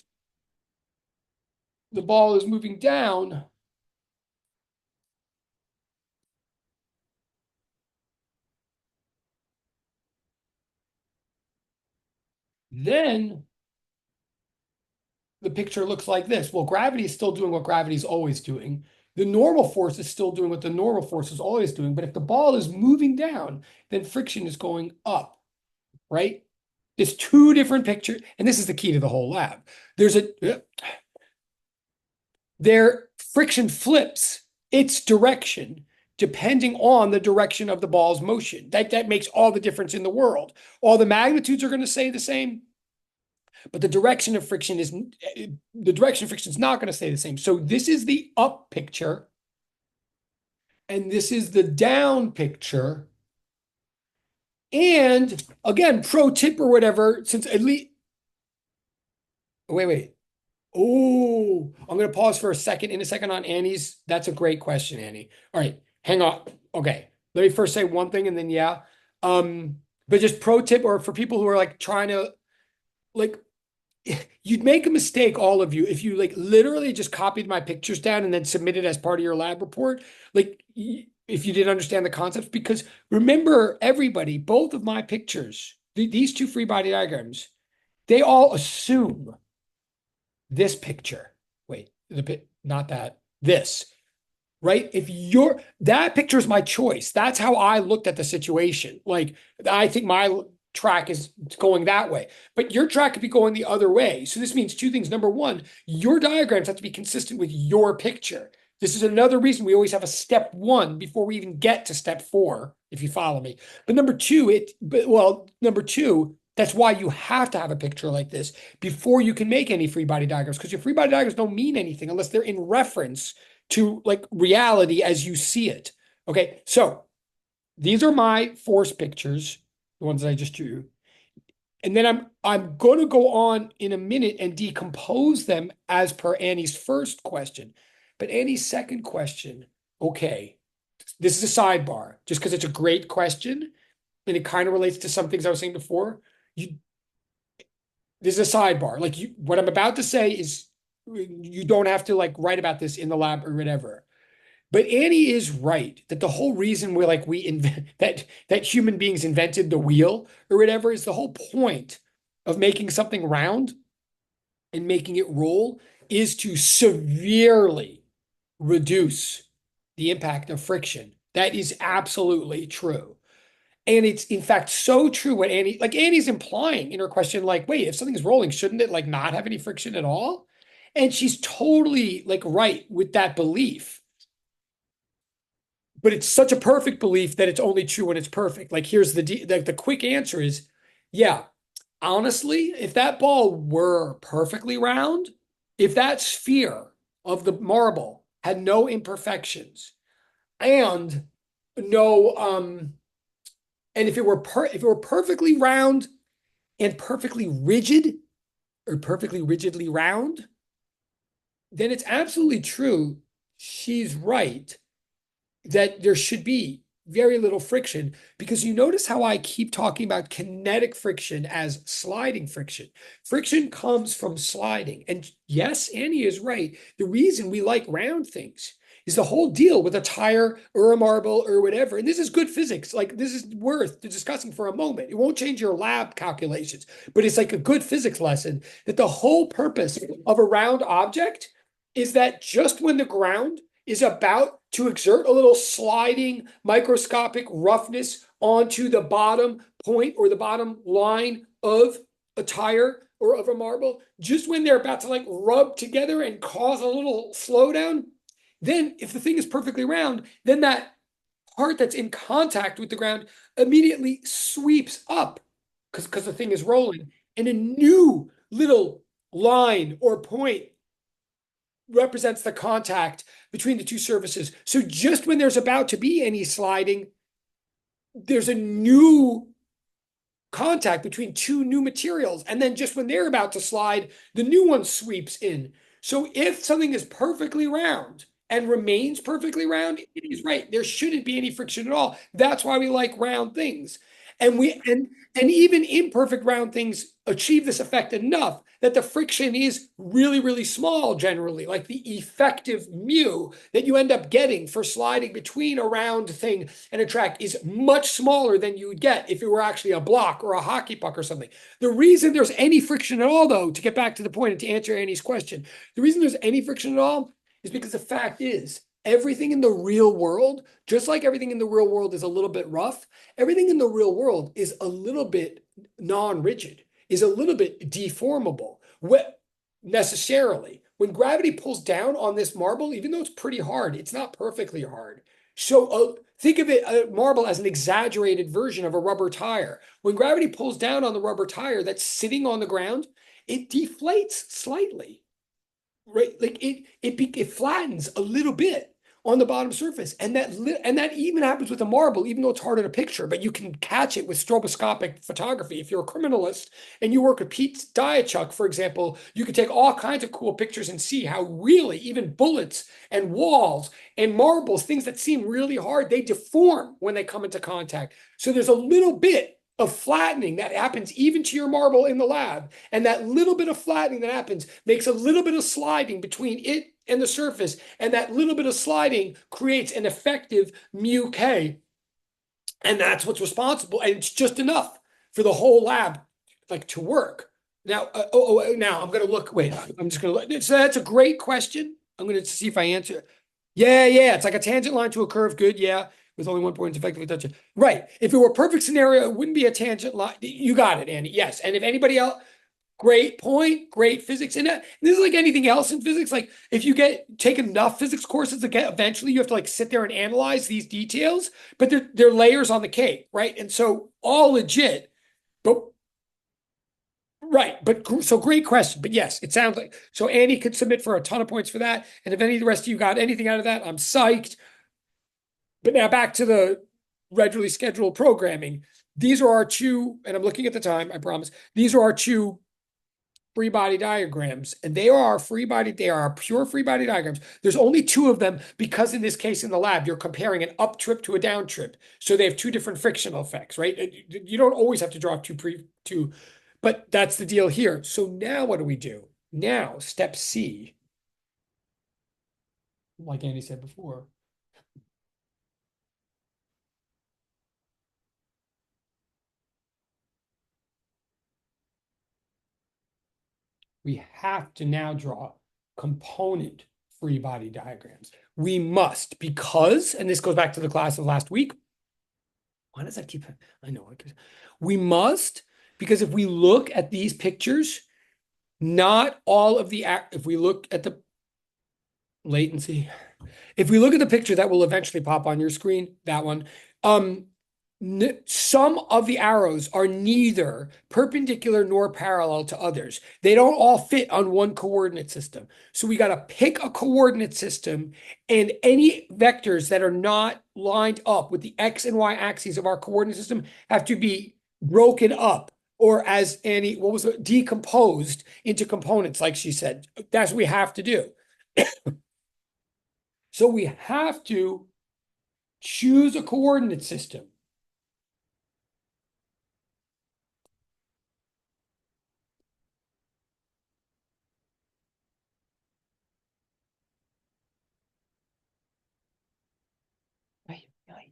Speaker 1: the ball is moving down, then the picture looks like this. Well, gravity is still doing what gravity is always doing. The normal force is still doing what the normal force is always doing. But if the ball is moving down, then friction is going up, right? There's two different pictures, and this is the key to the whole lab. Their friction flips its direction depending on the direction of the ball's motion. That makes all the difference in the world. All the magnitudes are going to stay the same, but the direction of friction is not going to stay the same. So this is the up picture, and this is the down picture. And again, pro tip or whatever, since at least wait. Oh, I'm going to pause for a second in a second on Annie's. That's a great question, Annie. All right, hang on. Okay, let me first say one thing and then yeah. But just pro tip or for people who are like trying to like you'd make a mistake, all of you, if you like literally just copied my pictures down and then submitted as part of your lab report, like if you didn't understand the concepts, because remember everybody, both of my pictures, these two free body diagrams, they all assume this picture. Wait, not that, this, right? If you're, that picture is my choice. That's how I looked at the situation. Like, I think my track is going that way, but your track could be going the other way. So this means two things. Number one, your diagrams have to be consistent with your picture. This is another reason we always have a step one before we even get to step four, if you follow me. But number two, number two, that's why you have to have a picture like this before you can make any free body diagrams, because your free body diagrams don't mean anything unless they're in reference to like reality as you see it. Okay, so these are my force pictures, the ones that I just drew. And then I'm going to go on in a minute and decompose them as per Annie's first question. But Annie's second question, okay, this is a sidebar, just because it's a great question and it kind of relates to some things I was saying before. This is a sidebar. Like what I'm about to say is you don't have to like write about this in the lab or whatever. But Annie is right that the whole reason we invent that human beings invented the wheel or whatever is the whole point of making something round and making it roll is to severely reduce the impact of friction. That is absolutely true. And it's in fact so true what Annie's implying in her question, like, wait, if something's rolling, shouldn't it like not have any friction at all? And she's totally like right with that belief. But it's such a perfect belief that it's only true when it's perfect. Like here's the quick answer is, yeah, honestly, if that ball were perfectly round, if that sphere of the marble had no imperfections and no and if it were perfectly round and perfectly rigid or perfectly rigidly round, then it's absolutely true. She's right that there should be very little friction, because you notice how I keep talking about kinetic friction as sliding friction. Friction comes from sliding. And yes, Annie is right. The reason we like round things is the whole deal with a tire or a marble or whatever. And this is good physics. Like this is worth discussing for a moment. It won't change your lab calculations, but it's like a good physics lesson that the whole purpose of a round object is that just when the ground is about to exert a little sliding microscopic roughness onto the bottom point or the bottom line of a tire or of a marble, just when they're about to like rub together and cause a little slowdown, then if the thing is perfectly round, then that part that's in contact with the ground immediately sweeps up because the thing is rolling, and a new little line or point represents the contact between the two surfaces. So just when there's about to be any sliding, there's a new contact between two new materials. And then just when they're about to slide, the new one sweeps in. So if something is perfectly round and remains perfectly round, it is right. There shouldn't be any friction at all. That's why we like round things. And even imperfect round things achieve this effect enough that the friction is really, really small generally, like the effective mu that you end up getting for sliding between a round thing and a track is much smaller than you would get if it were actually a block or a hockey puck or something. The reason there's any friction at all, though, to get back to the point and to answer Annie's question, the reason there's any friction at all is because the fact is everything in the real world, just like everything in the real world is a little bit rough, everything in the real world is a little bit non-rigid, is a little bit deformable necessarily. When gravity pulls down on this marble, even though it's pretty hard, it's not perfectly hard. So think of it, a marble as an exaggerated version of a rubber tire. When gravity pulls down on the rubber tire that's sitting on the ground, it deflates slightly, right? Like it flattens a little bit on the bottom surface, and that even happens with a marble, even though it's harder to picture. But you can catch it with stroboscopic photography. If you're a criminalist and you work with Pete Diachuk, for example, you can take all kinds of cool pictures and see how really even bullets and walls and marbles, things that seem really hard, they deform when they come into contact. So there's a little bit of flattening that happens even to your marble in the lab. And that little bit of flattening that happens makes a little bit of sliding between it and the surface. And that little bit of sliding creates an effective mu K. And that's what's responsible. And it's just enough for the whole lab like to work. Now, now I'm going to look. Wait, I'm just going to look. So that's a great question. I'm going to see if I answer. Yeah. It's like a tangent line to a curve. Good. Yeah. With only one point to effectively touch it. Right. If it were a perfect scenario, it wouldn't be a tangent line. You got it, Andy. Yes. And if anybody else, great point, great physics. And this is like anything else in physics. Like if you take enough physics courses to get, eventually you have to like sit there and analyze these details, but they're layers on the cake, right? And so all legit, but right. But so great question. But yes, it sounds like so Andy could submit for a ton of points for that. And if any of the rest of you got anything out of that, I'm psyched. But now back to the regularly scheduled programming. These are our two, and I'm looking at the time, I promise. These are our two free body diagrams, and they are pure free body diagrams. There's only two of them because in this case in the lab, you're comparing an up trip to a down trip. So they have two different frictional effects, right? You don't always have to draw two, but that's the deal here. So now what do we do? Now, step C, like Andy said before, we have to now draw component free body diagrams. We must, because, and this goes back to the class of last week. Why does that keep, I know, we must, because if we look at these pictures, not all of the, if we look at the latency, if we look at the picture that will eventually pop on your screen, that one, some of the arrows are neither perpendicular nor parallel to others. They don't all fit on one coordinate system. So we got to pick a coordinate system, and any vectors that are not lined up with the X and Y axes of our coordinate system have to be broken up, or as Annie, what was it, decomposed into components, like she said. That's what we have to do. So we have to choose a coordinate system. Right.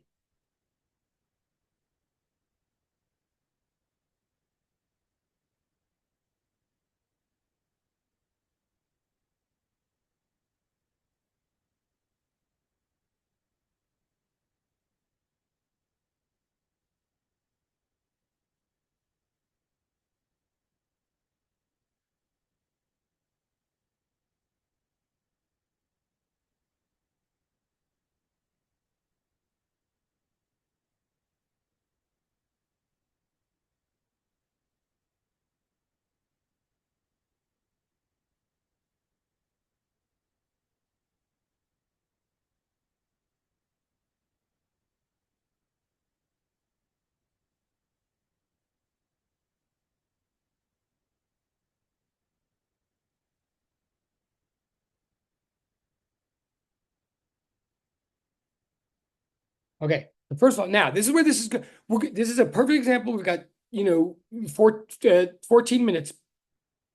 Speaker 1: Okay. First of all, now this is where this is good. This is a perfect example. We've got, 14 minutes,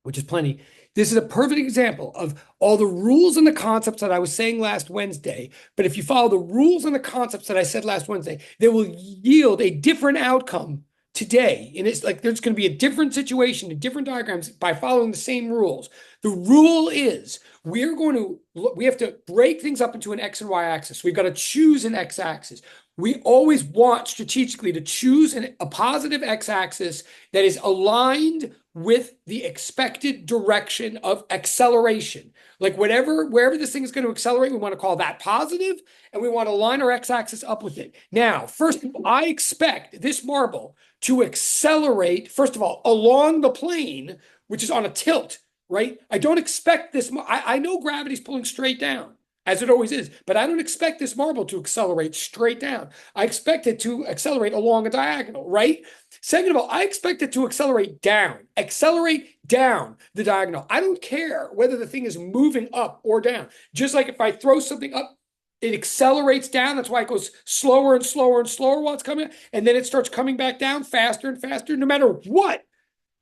Speaker 1: which is plenty. This is a perfect example of all the rules and the concepts that I was saying last Wednesday. But if you follow the rules and the concepts that I said last Wednesday, they will yield a different outcome today. And it's like there's going to be a different situation in different diagrams by following the same rules. The rule is we have to break things up into an X and Y axis. We've got to choose an X axis. We always want strategically to choose a positive X axis that is aligned with the expected direction of acceleration. Like wherever this thing is going to accelerate, we want to call that positive, and we want to line our x-axis up with it. Now, first, I expect this marble to accelerate, first of all, along the plane, which is on a tilt, right? I don't expect this. I know gravity's pulling straight down, as it always is, but I don't expect this marble to accelerate straight down. I expect it to accelerate along a diagonal, right? Second of all, I expect it to accelerate down the diagonal. I don't care whether the thing is moving up or down. Just like if I throw something up, it accelerates down. That's why it goes slower and slower and slower while it's coming. And then it starts coming back down faster and faster, no matter what,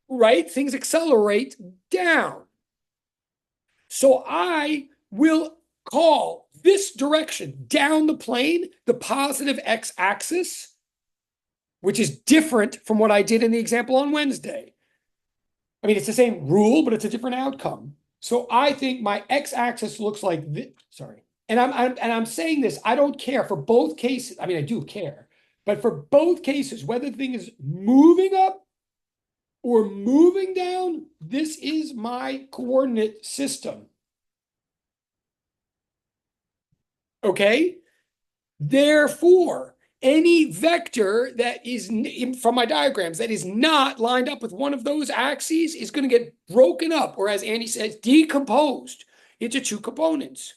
Speaker 1: right? Things accelerate down. So I will call this direction down the plane the positive x-axis, which is different from what I did in the example on Wednesday. I mean, it's the same rule, but it's a different outcome. So I think my x-axis looks like this. Sorry. And I'm saying this, I don't care for both cases. I mean, I do care, but for both cases, whether the thing is moving up or moving down, this is my coordinate system. Okay? Therefore, any vector that is from my diagrams that is not lined up with one of those axes is going to get broken up, or as Andy says, decomposed into two components.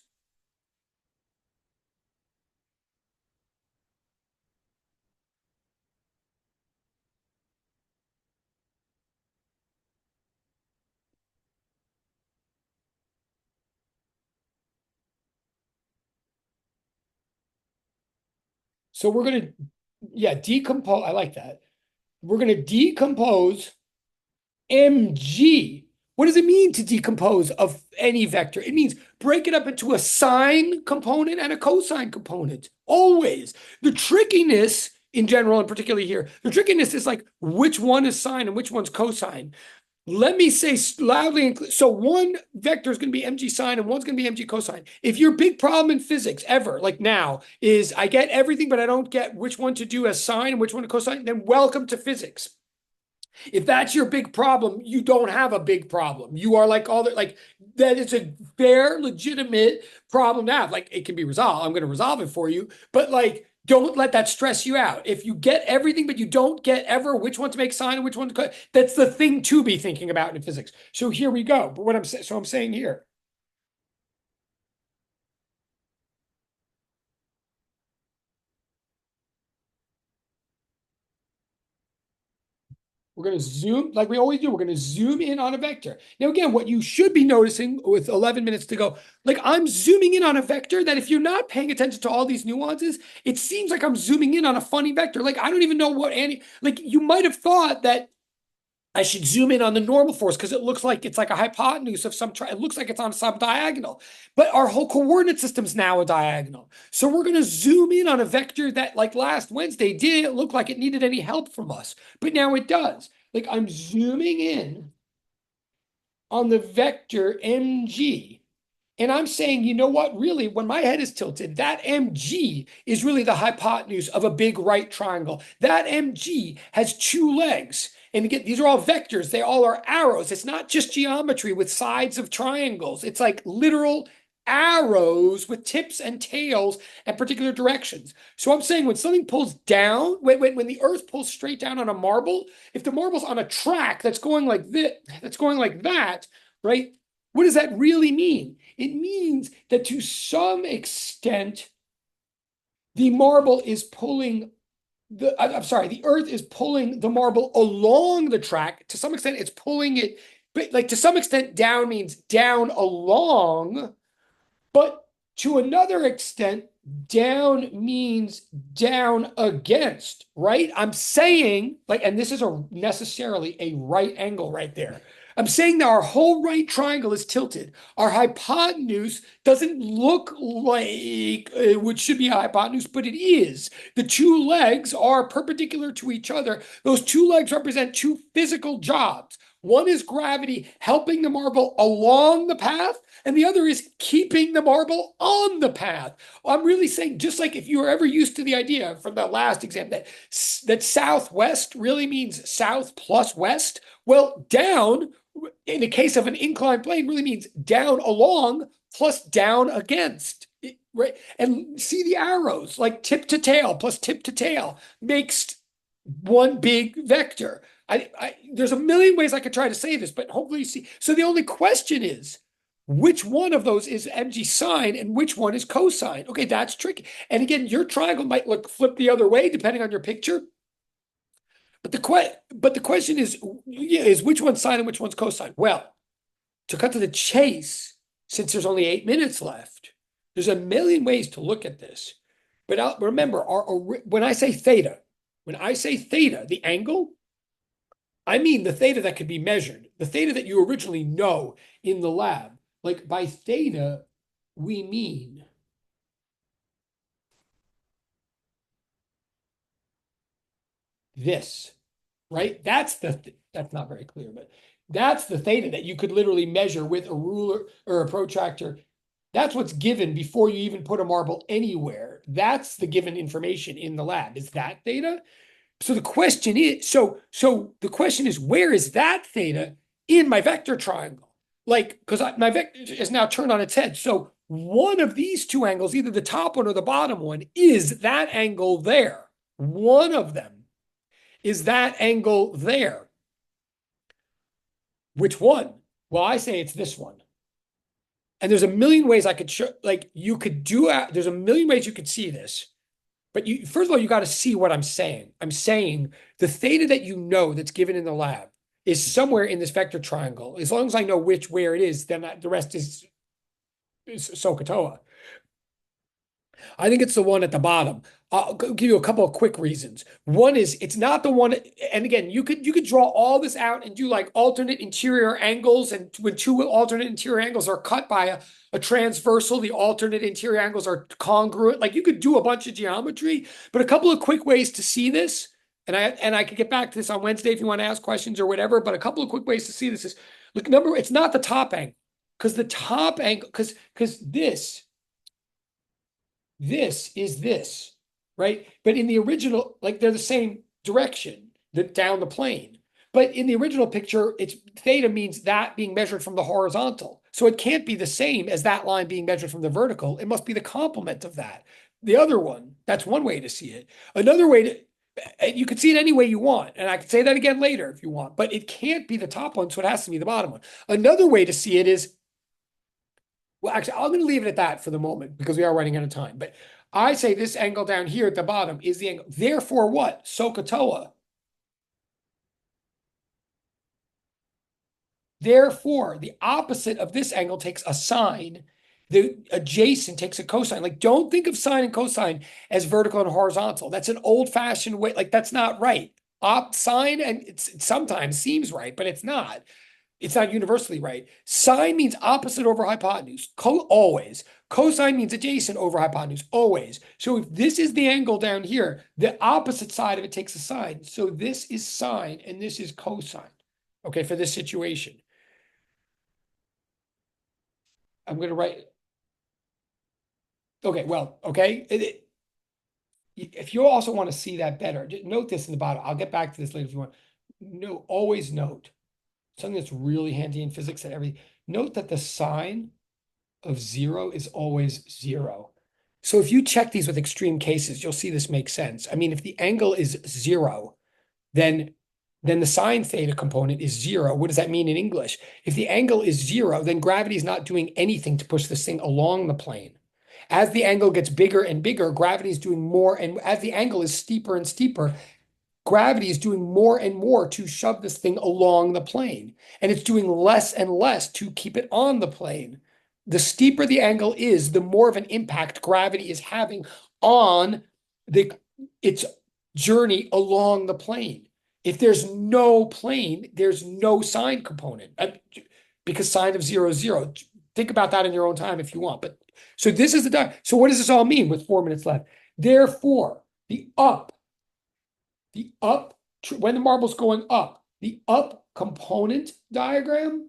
Speaker 1: So we're going to, decompose. I like that. We're going to decompose mg. What does it mean to decompose of any vector? It means break it up into a sine component and a cosine component. Always. The trickiness in general, and particularly here, the trickiness is like which one is sine and which one's cosine. Let me say loudly, so one vector is going to be mg sine and one's going to be mg cosine. If your big problem in physics ever, like now, is I get everything, but I don't get which one to do as sine and which one to cosine, then welcome to physics. If that's your big problem, you don't have a big problem. You are like all that, like that is a fair, legitimate problem to have. Like it can be resolved. I'm going to resolve it for you, but like don't let that stress you out. If you get everything, but you don't get ever which one to make sine and which one to cut, that's the thing to be thinking about in physics. So here we go. But what I'm saying, I'm saying here, we're going to zoom, like we always do, we're going to zoom in on a vector. Now, again, what you should be noticing with 11 minutes to go, like I'm zooming in on a vector that if you're not paying attention to all these nuances, it seems like I'm zooming in on a funny vector. Like I don't even know what like you might have thought that I should zoom in on the normal force because it looks like it's like a hypotenuse of some, it looks like it's on some diagonal, but our whole coordinate system is now a diagonal. So we're going to zoom in on a vector that like last Wednesday didn't look like it needed any help from us, but now it does. Like I'm zooming in on the vector mg. And I'm saying, you know what, really, when my head is tilted, that mg is really the hypotenuse of a big right triangle. That mg has two legs. And again, these are all vectors. They all are arrows. It's not just geometry with sides of triangles. It's like literal arrows with tips and tails at particular directions. So I'm saying when something pulls down, when the earth pulls straight down on a marble, if the marble's on a track that's going like this, that's going like that, right? What does that really mean? It means that to some extent, the marble is pulling the earth is pulling the marble along the track. To some extent, it's pulling it, but like to some extent, down means down along. But to another extent, down means down against, right? I'm saying, like, and this is necessarily a right angle right there. I'm saying that our whole right triangle is tilted. Our hypotenuse doesn't look like which should be a hypotenuse, but it is. The two legs are perpendicular to each other. Those two legs represent two physical jobs. One is gravity helping the marble along the path, and the other is keeping the marble on the path. I'm really saying, just like if you were ever used to the idea from the last exam that southwest really means south plus west, well, down in the case of an inclined plane really means down along plus down against. Right? And see the arrows, like tip to tail plus tip to tail makes one big vector. There's a million ways I could try to say this, but hopefully you see. So the only question is, which one of those is mg sine and which one is cosine? Okay, that's tricky. And again, your triangle might look flip the other way depending on your picture. But the question is which one's sine and which one's cosine? Well, to cut to the chase, since there's only 8 minutes left, there's a million ways to look at this. But remember, when I say theta, the angle, I mean the theta that could be measured, the theta that you originally know in the lab. Like by theta, we mean this, right? That's not very clear, but that's the theta that you could literally measure with a ruler or a protractor. That's what's given before you even put a marble anywhere. That's the given information in the lab. Is that theta? So the question is, where is that theta in my vector triangle? Like, because my vector is now turned on its head. So one of these two angles, either the top one or the bottom one, is that angle there. One of them is that angle there. Which one? Well, I say it's this one. And there's a million ways I could show, like you could do, there's a million ways you could see this. But first of all, you got to see what I'm saying. I'm saying the theta that you know that's given in the lab is somewhere in this vector triangle. As long as I know where it is, then the rest is SOHCAHTOA. I think it's the one at the bottom. I'll give you a couple of quick reasons. One is it's not the one, and again, you could draw all this out and do like alternate interior angles, and when two alternate interior angles are cut by a transversal, the alternate interior angles are congruent. Like you could do a bunch of geometry, but a couple of quick ways to see this, and I could get back to this on Wednesday if you want to ask questions or whatever, but a couple of quick ways to see this is, look, it's not the top angle, because the top angle, because this is this, right? But in the original, like they're the same direction down the plane. But in the original picture, it's theta means that being measured from the horizontal. So it can't be the same as that line being measured from the vertical. It must be the complement of that. The other one, that's one way to see it. Another way you could see it any way you want. And I could say that again later if you want, but it can't be the top one, so it has to be the bottom one. Another way to see it is, well, actually, I'm going to leave it at that for the moment because we are running out of time. But I say this angle down here at the bottom is the angle. Therefore, what? SOHCAHTOA. Therefore, the opposite of this angle takes a sine. The adjacent takes a cosine. Like, don't think of sine and cosine as vertical and horizontal. That's an old-fashioned way. Like, that's not right. Sine, and it sometimes seems right, but it's not. It's not universally right. Sine means opposite over hypotenuse, always. Cosine means adjacent over hypotenuse, always. So if this is the angle down here, the opposite side of it takes a sine. So this is sine and this is cosine, okay, for this situation. I'm going to write, okay, well, okay. If you also want to see that better, just note this in the bottom. I'll get back to this later if you want. No, always note something that's really handy in physics and everything. Note that the sine of 0 is always 0. So if you check these with extreme cases, you'll see this makes sense. I mean, if the angle is 0, then the sine theta component is 0. What does that mean in English? If the angle is 0, then gravity is not doing anything to push this thing along the plane. As the angle gets bigger and bigger, gravity is doing more, and as the angle is steeper and steeper, gravity is doing more and more to shove this thing along the plane. And it's doing less and less to keep it on the plane. the steeper the angle is, the more of an impact gravity is having on its journey along the plane. If there's no plane, there's no sine component because sine of 0 is 0. Think about that in your own time if you want. But so this is so what does this all mean with 4 minutes left? Therefore, when the marble's going up, the up component diagram,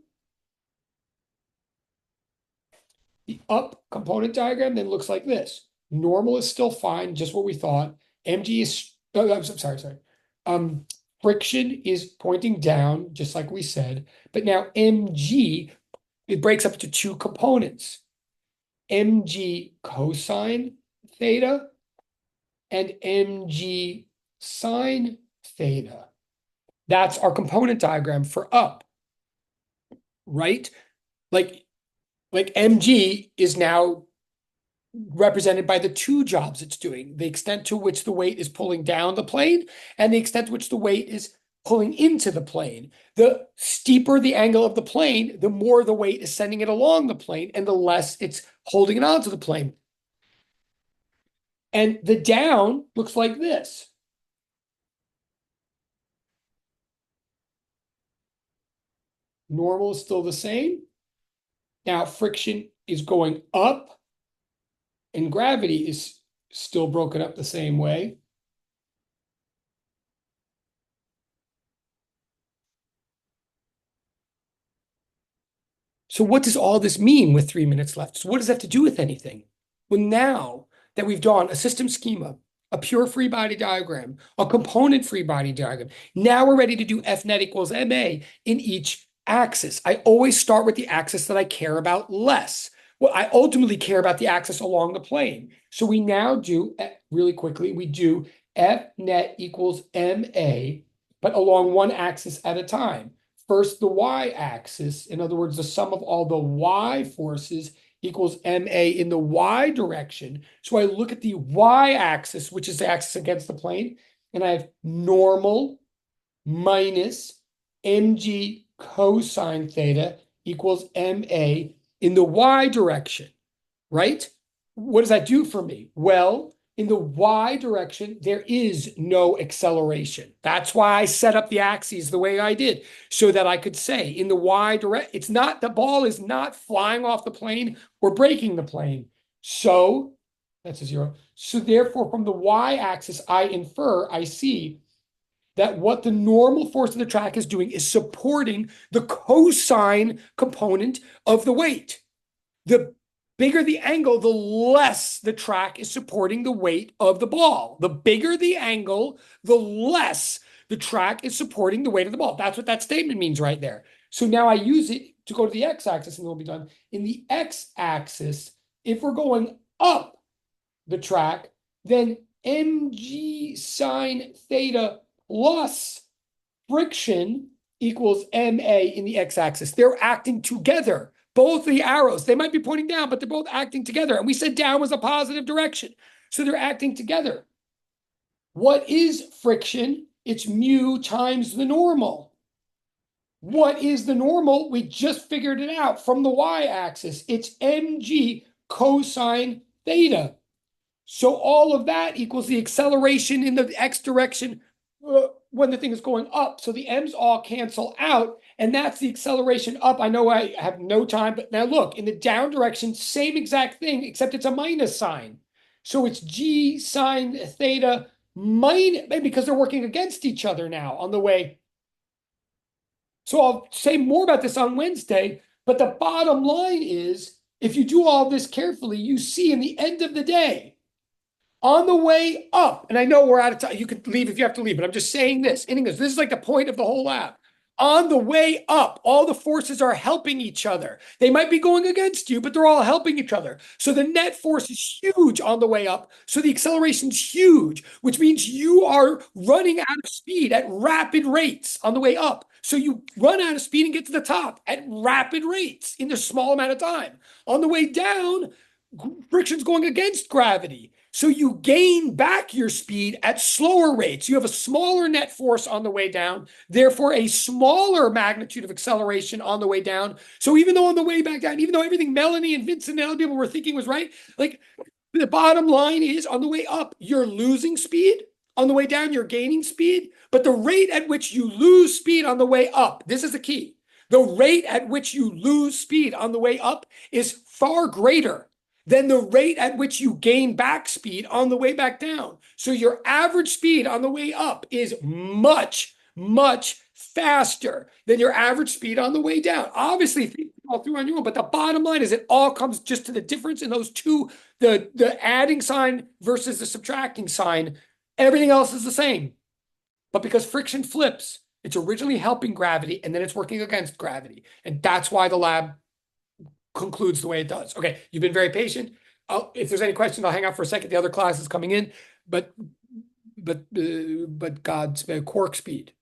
Speaker 1: then looks like this. Normal is still fine, just what we thought. MG is, I'm sorry. Friction is pointing down, just like we said. But now MG, it breaks up to two components. MG cosine theta and MG sine theta. That's our component diagram for up, right? Like MG is now represented by the two jobs it's doing, the extent to which the weight is pulling down the plane and the extent to which the weight is pulling into the plane. The steeper the angle of the plane, the more the weight is sending it along the plane and the less it's holding it onto the plane. And the down looks like this. Normal is still the same. Now friction is going up and gravity is still broken up the same way. So what does all this mean with 3 minutes left? So what does that have to do with anything? Well, now that we've done a system schema, a pure free body diagram, a component free body diagram, now we're ready to do F net equals MA in each axis. I always start with the axis that I care about less. Well, I ultimately care about the axis along the plane. So we now do, really quickly, we do F net equals MA, but along one axis at a time. First, the y-axis, in other words, the sum of all the y forces equals MA in the y direction. So I look at the y-axis, which is the axis against the plane, and I have normal minus mg cosine theta equals MA in the y direction, right? What does that do for me? Well, in the y direction, there is no acceleration. That's why I set up the axes the way I did, so that I could say in the y direction, it's not, the ball is not flying off the plane or breaking the plane. So that's a 0. So therefore, from the y-axis, I see that what the normal force of the track is doing is supporting the cosine component of the weight. The bigger the angle, the less the track is supporting the weight of the ball. The bigger the angle, the less the track is supporting the weight of the ball. That's what that statement means right there. So now I use it to go to the x-axis and it'll be done. In the x-axis, if we're going up the track, then mg sine theta plus friction equals ma in the x-axis. They're acting together. Both the arrows, they might be pointing down, but they're both acting together. And we said down was a positive direction. So they're acting together. What is friction? It's mu times the normal. What is the normal? We just figured it out from the y-axis. It's mg cosine theta. So all of that equals the acceleration in the x direction when the thing is going up. So the m's all cancel out, and that's the acceleration up. I know I have no time, but now look, in the down direction, same exact thing, except it's a minus sign. So it's g sine theta minus, because they're working against each other now on the way. So I'll say more about this on Wednesday, but the bottom line is, if you do all this carefully, you see in the end of the day, on the way up, and I know we're out of time. You could leave if you have to leave, but I'm just saying this. In English, this is like the point of the whole lab. On the way up, all the forces are helping each other. They might be going against you, but they're all helping each other. So the net force is huge on the way up. So the acceleration is huge, which means you are running out of speed at rapid rates on the way up. So you run out of speed and get to the top at rapid rates in a small amount of time. On the way down, friction's going against gravity. So you gain back your speed at slower rates. You have a smaller net force on the way down, therefore a smaller magnitude of acceleration on the way down. So even though on the way back down, even though everything Melanie and Vincent and other people were thinking was right, like the bottom line is on the way up, you're losing speed. On the way down, you're gaining speed. But the rate at which you lose speed on the way up, this is the key. The rate at which you lose speed on the way up is far greater than the rate at which you gain back speed on the way back down. So your average speed on the way up is much, much faster than your average speed on the way down. Obviously, think all through on your own, but the bottom line is it all comes just to the difference in those two, the adding sign versus the subtracting sign. Everything else is the same. But because friction flips, it's originally helping gravity and then it's working against gravity. And that's why the lab concludes the way it does. Okay, you've been very patient. If there's any questions, I'll hang out for a second. The other class is coming in, but God's quark speed.